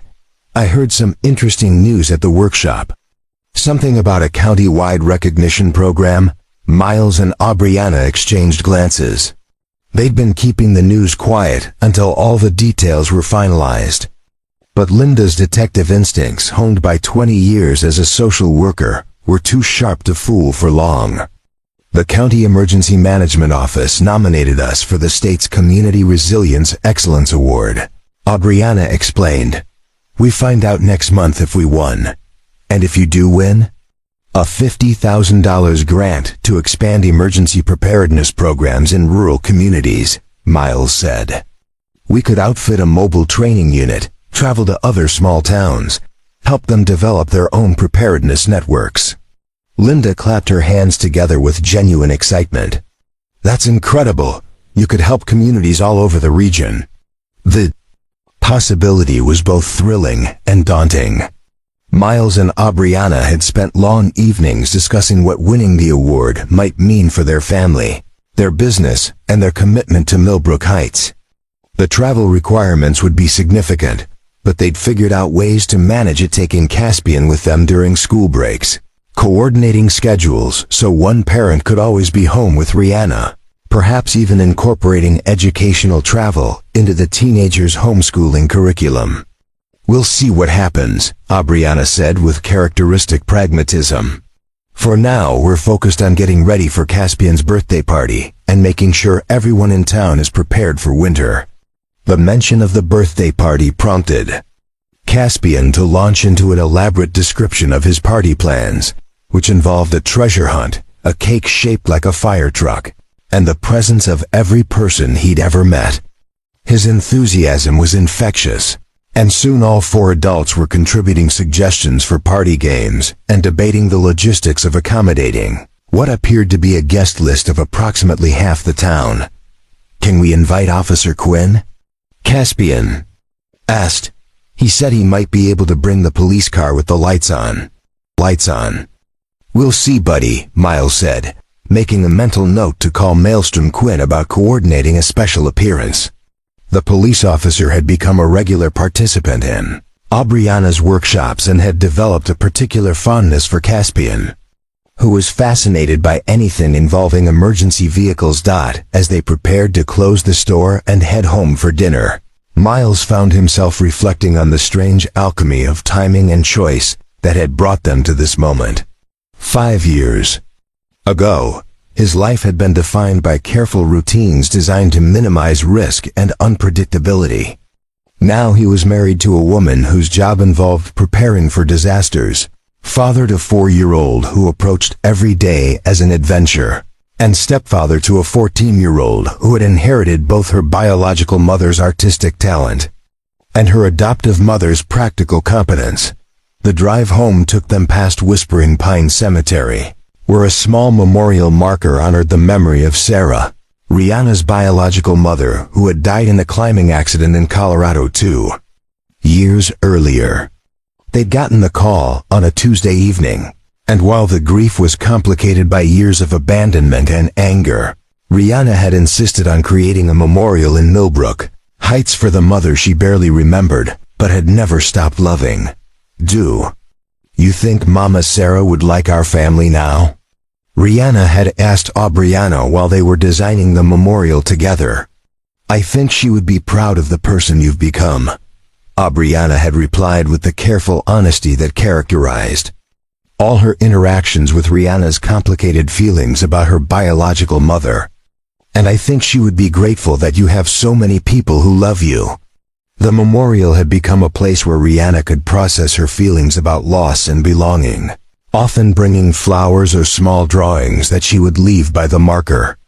"I heard some interesting news at the workshop. Something about a county-wide recognition program." Miles and Aubriana exchanged glances. They'd been keeping the news quiet until all the details were finalized. But Linda's detective instincts, honed by 20 years as a social worker, were too sharp to fool for long. "The County Emergency Management Office nominated us for the state's Community Resilience Excellence Award," Aubriana explained. "We find out next month if we won. And if you do win, a $50,000 grant to expand emergency preparedness programs in rural communities," Miles said. "We could outfit a mobile training unit, travel to other small towns, help them develop their own preparedness networks." Linda clapped her hands together with genuine excitement. "That's incredible! You could help communities all over the region." The possibility was both thrilling and daunting. Miles and Aubriana had spent long evenings discussing what winning the award might mean for their family, their business, and their commitment to Millbrook Heights. The travel requirements would be significant, but they'd figured out ways to manage it, taking Caspian with them during school breaks, coordinating schedules so one parent could always be home with Rihanna, perhaps even incorporating educational travel into the teenagers' homeschooling curriculum. "We'll see what happens," Aubriana said with characteristic pragmatism. "For now, we're focused on getting ready for Caspian's birthday party and making sure everyone in town is prepared for winter." The mention of the birthday party prompted Caspian to launch into an elaborate description of his party plans, which involved a treasure hunt, a cake shaped like a fire truck, and the presence of every person he'd ever met. His enthusiasm was infectious, and soon all 4 adults were contributing suggestions for party games and debating the logistics of accommodating what appeared to be a guest list of approximately half the town. "Can we invite Officer Quinn?" Caspian asked. He said he might be able to bring the police car with the lights on. "Lights on. We'll see, buddy," Miles said, making a mental note to call Maelstrom Quinn about coordinating a special appearance. The police officer had become a regular participant in Aubriana's workshops and had developed a particular fondness for Caspian, who was fascinated by anything involving emergency vehicles. As they prepared to close the store and head home for dinner, Miles found himself reflecting on the strange alchemy of timing and choice that had brought them to this moment. 5 years ago, his life had been defined by careful routines designed to minimize risk and unpredictability. Now he was married to a woman whose job involved preparing for disasters, father to 4-year-old who approached every day as an adventure, and stepfather to a 14-year-old who had inherited both her biological mother's artistic talent and her adoptive mother's practical competence. The drive home took them past Whispering Pine Cemetery, where a small memorial marker honored the memory of Sarah, Rihanna's biological mother, who had died in a climbing accident in Colorado 2 years earlier. They'd gotten the call on a Tuesday evening, and while the grief was complicated by years of abandonment and anger, Rihanna had insisted on creating a memorial in Millbrook Heights for the mother she barely remembered, but had never stopped loving. "Do you think Mama Sarah would like our family now?" Rihanna had asked Aubriana while they were designing the memorial together. "I think she would be proud of the person you've become," Aubriana had replied with the careful honesty that characterized all her interactions with Rihanna's complicated feelings about her biological mother. "And I think she would be grateful that you have so many people who love you." The memorial had become a place where Rihanna could process her feelings about loss and belonging, often bringing flowers or small drawings that she would leave by the marker.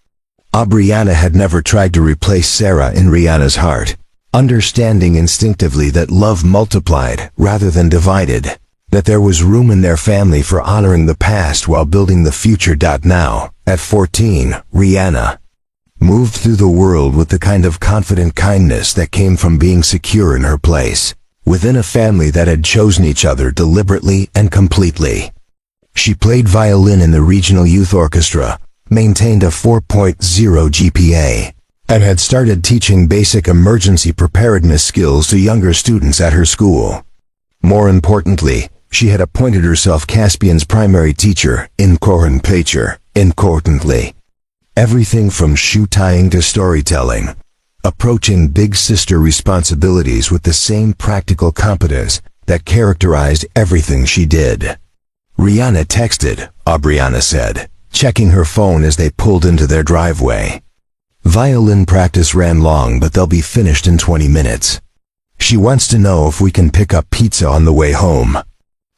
Aubriana had never tried to replace Sarah in Rihanna's heart, understanding instinctively that love multiplied rather than divided, that there was room in their family for honoring the past while building the future. Now, at 14, Rihanna moved through the world with the kind of confident kindness that came from being secure in her place, within a family that had chosen each other deliberately and completely. She played violin in the regional youth orchestra, maintained a 4.0 GPA, and had started teaching basic emergency preparedness skills to younger students at her school. More importantly, she had appointed herself Caspian's primary teacher, importantly. Everything from shoe tying to storytelling, approaching big sister responsibilities with the same practical competence that characterized everything she did. Rihanna texted, Aubriana said, checking her phone as they pulled into their driveway. "Violin practice ran long, but they'll be finished in 20 minutes. She wants to know if we can pick up pizza on the way home."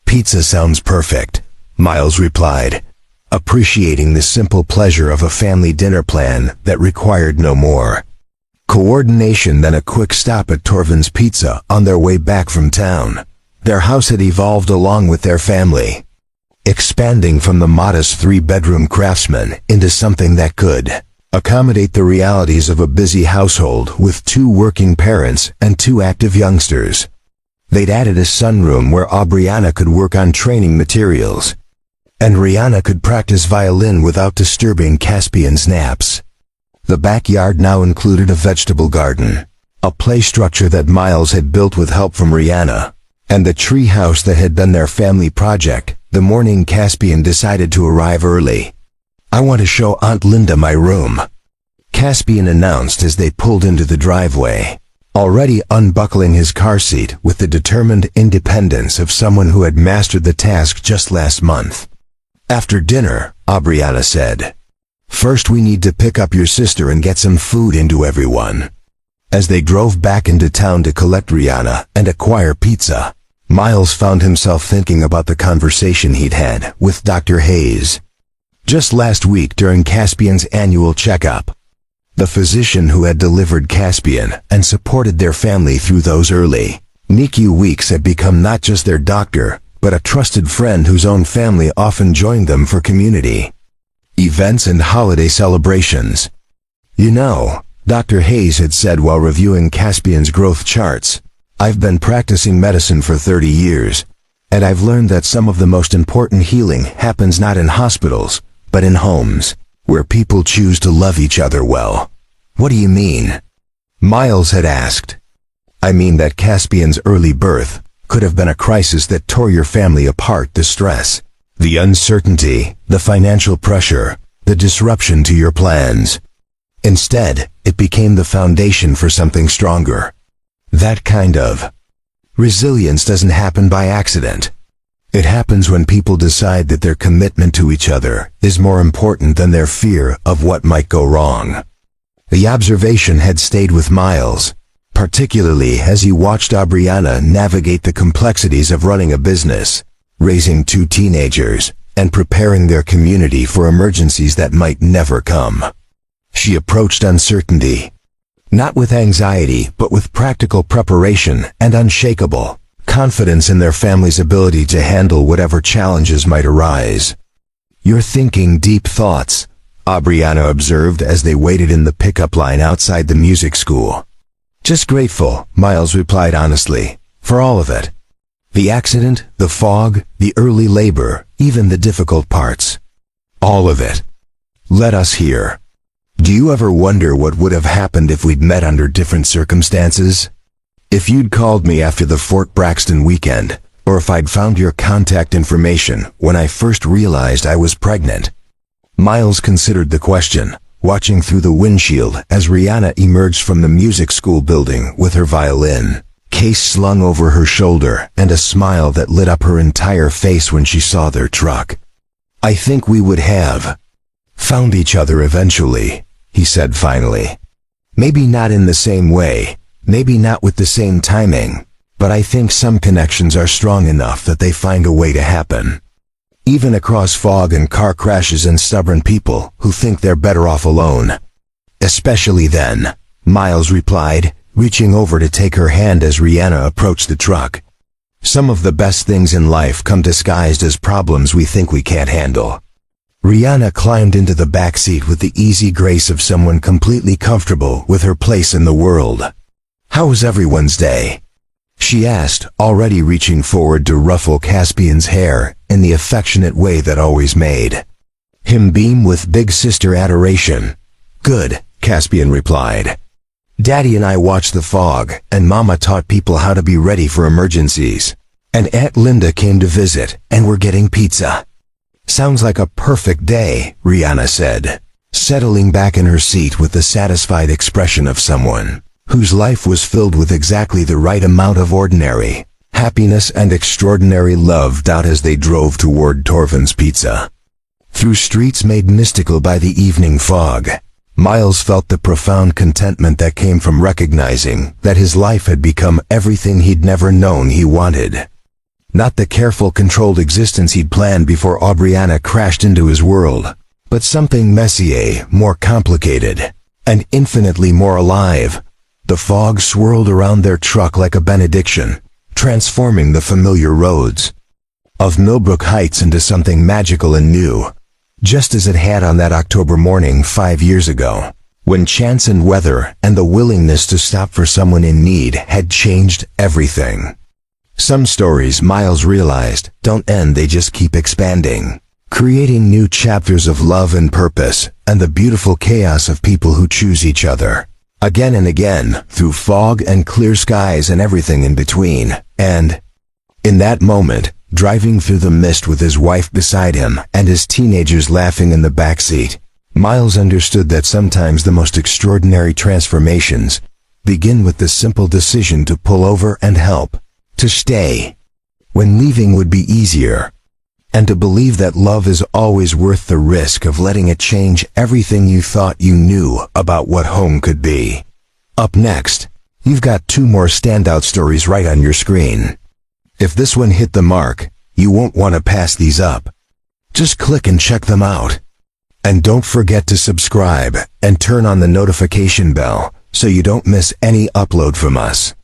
"Pizza sounds perfect," Miles replied, appreciating the simple pleasure of a family dinner plan that required no more coordination than a quick stop at Torvin's Pizza on their way back from town. Their house had evolved along with their family, expanding from the modest 3-bedroom Craftsman into something that could accommodate the realities of a busy household with 2 working parents and 2 active youngsters. They'd added a sunroom where Aubriana could work on training materials, and Rihanna could practice violin without disturbing Caspian's naps. The backyard now included a vegetable garden, a play structure that Miles had built with help from Rihanna, and the tree house that had been their family project. The morning Caspian decided to arrive early. "I want to show Aunt Linda my room," Caspian announced as they pulled into the driveway, already unbuckling his car seat with the determined independence of someone who had mastered the task just last month. "After dinner," Aubriana said. "First we need to pick up your sister and get some food into everyone." As they drove back into town to collect Rihanna and acquire pizza, Miles found himself thinking about the conversation he'd had with Dr. Hayes just last week during Caspian's annual checkup. The physician who had delivered Caspian and supported their family through those early NICU weeks had become not just their doctor, but a trusted friend whose own family often joined them for community events and holiday celebrations. "You know," Dr. Hayes had said while reviewing Caspian's growth charts, "I've been practicing medicine for 30 years, and I've learned that some of the most important healing happens not in hospitals, but in homes, where people choose to love each other well." "What do you mean?" Miles had asked. "I mean that Caspian's early birth could have been a crisis that tore your family apart. The stress, the uncertainty, the financial pressure, the disruption to your plans. Instead, it became the foundation for something stronger. That kind of resilience doesn't happen by accident. It happens when people decide that their commitment to each other is more important than their fear of what might go wrong." The observation had stayed with Miles, particularly as he watched Aubriana navigate the complexities of running a business. raising two teenagers, and preparing their community for emergencies that might never come. She approached uncertainty, not with anxiety, but with practical preparation and unshakable confidence in their family's ability to handle whatever challenges might arise. "You're thinking deep thoughts," Aubriana observed as they waited in the pickup line outside the music school. "Just grateful," Miles replied honestly, "for all of it. The accident, the fog, the early labor, even the difficult parts. All of it. Let us hear. Do you ever wonder what would have happened if we'd met under different circumstances? If you'd called me after the Fort Braxton weekend, or if I'd found your contact information when I first realized I was pregnant?" Miles considered the question, watching through the windshield as Rihanna emerged from the music school building with her violin case slung over her shoulder and a smile that lit up her entire face when she saw their truck. "I think we would have found each other eventually," he said finally. "Maybe not in the same way, maybe not with the same timing, but I think some connections are strong enough that they find a way to happen. Even across fog and car crashes and stubborn people who think they're better off alone." "Especially then," Miles replied, reaching over to take her hand as Rihanna approached the truck. "Some of the best things in life come disguised as problems we think we can't handle." Rihanna climbed into the back seat with the easy grace of someone completely comfortable with her place in the world. "How was everyone's day?" she asked, already reaching forward to ruffle Caspian's hair in the affectionate way that always made him beam with big sister adoration. "Good," Caspian replied. "Daddy and I watched the fog, and Mama taught people how to be ready for emergencies. And Aunt Linda came to visit, and we're getting pizza." "Sounds like a perfect day," Rihanna said, settling back in her seat with the satisfied expression of someone whose life was filled with exactly the right amount of ordinary happiness and extraordinary love. As they drove toward Torvin's Pizza, through streets made mystical by the evening fog, Miles felt the profound contentment that came from recognizing that his life had become everything he'd never known he wanted. Not the careful, controlled existence he'd planned before Aubriana crashed into his world, but something messier, more complicated, and infinitely more alive. The fog swirled around their truck like a benediction, transforming the familiar roads of Millbrook Heights into something magical and new, just as it had on that October morning 5 years ago, when chance and weather and the willingness to stop for someone in need had changed everything. Some stories, Miles realized, don't end, they just keep expanding, creating new chapters of love and purpose, and the beautiful chaos of people who choose each other again and again, through fog and clear skies and everything in between. And in that moment, driving through the mist with his wife beside him and his teenagers laughing in the back seat, Miles understood that sometimes the most extraordinary transformations begin with the simple decision to pull over and help, to stay when leaving would be easier, and to believe that love is always worth the risk of letting it change everything you thought you knew about what home could be. Up next, you've got 2 more standout stories right on your screen. If this one hit the mark, you won't want to pass these up. Just click and check them out. And don't forget to subscribe and turn on the notification bell so you don't miss any upload from us.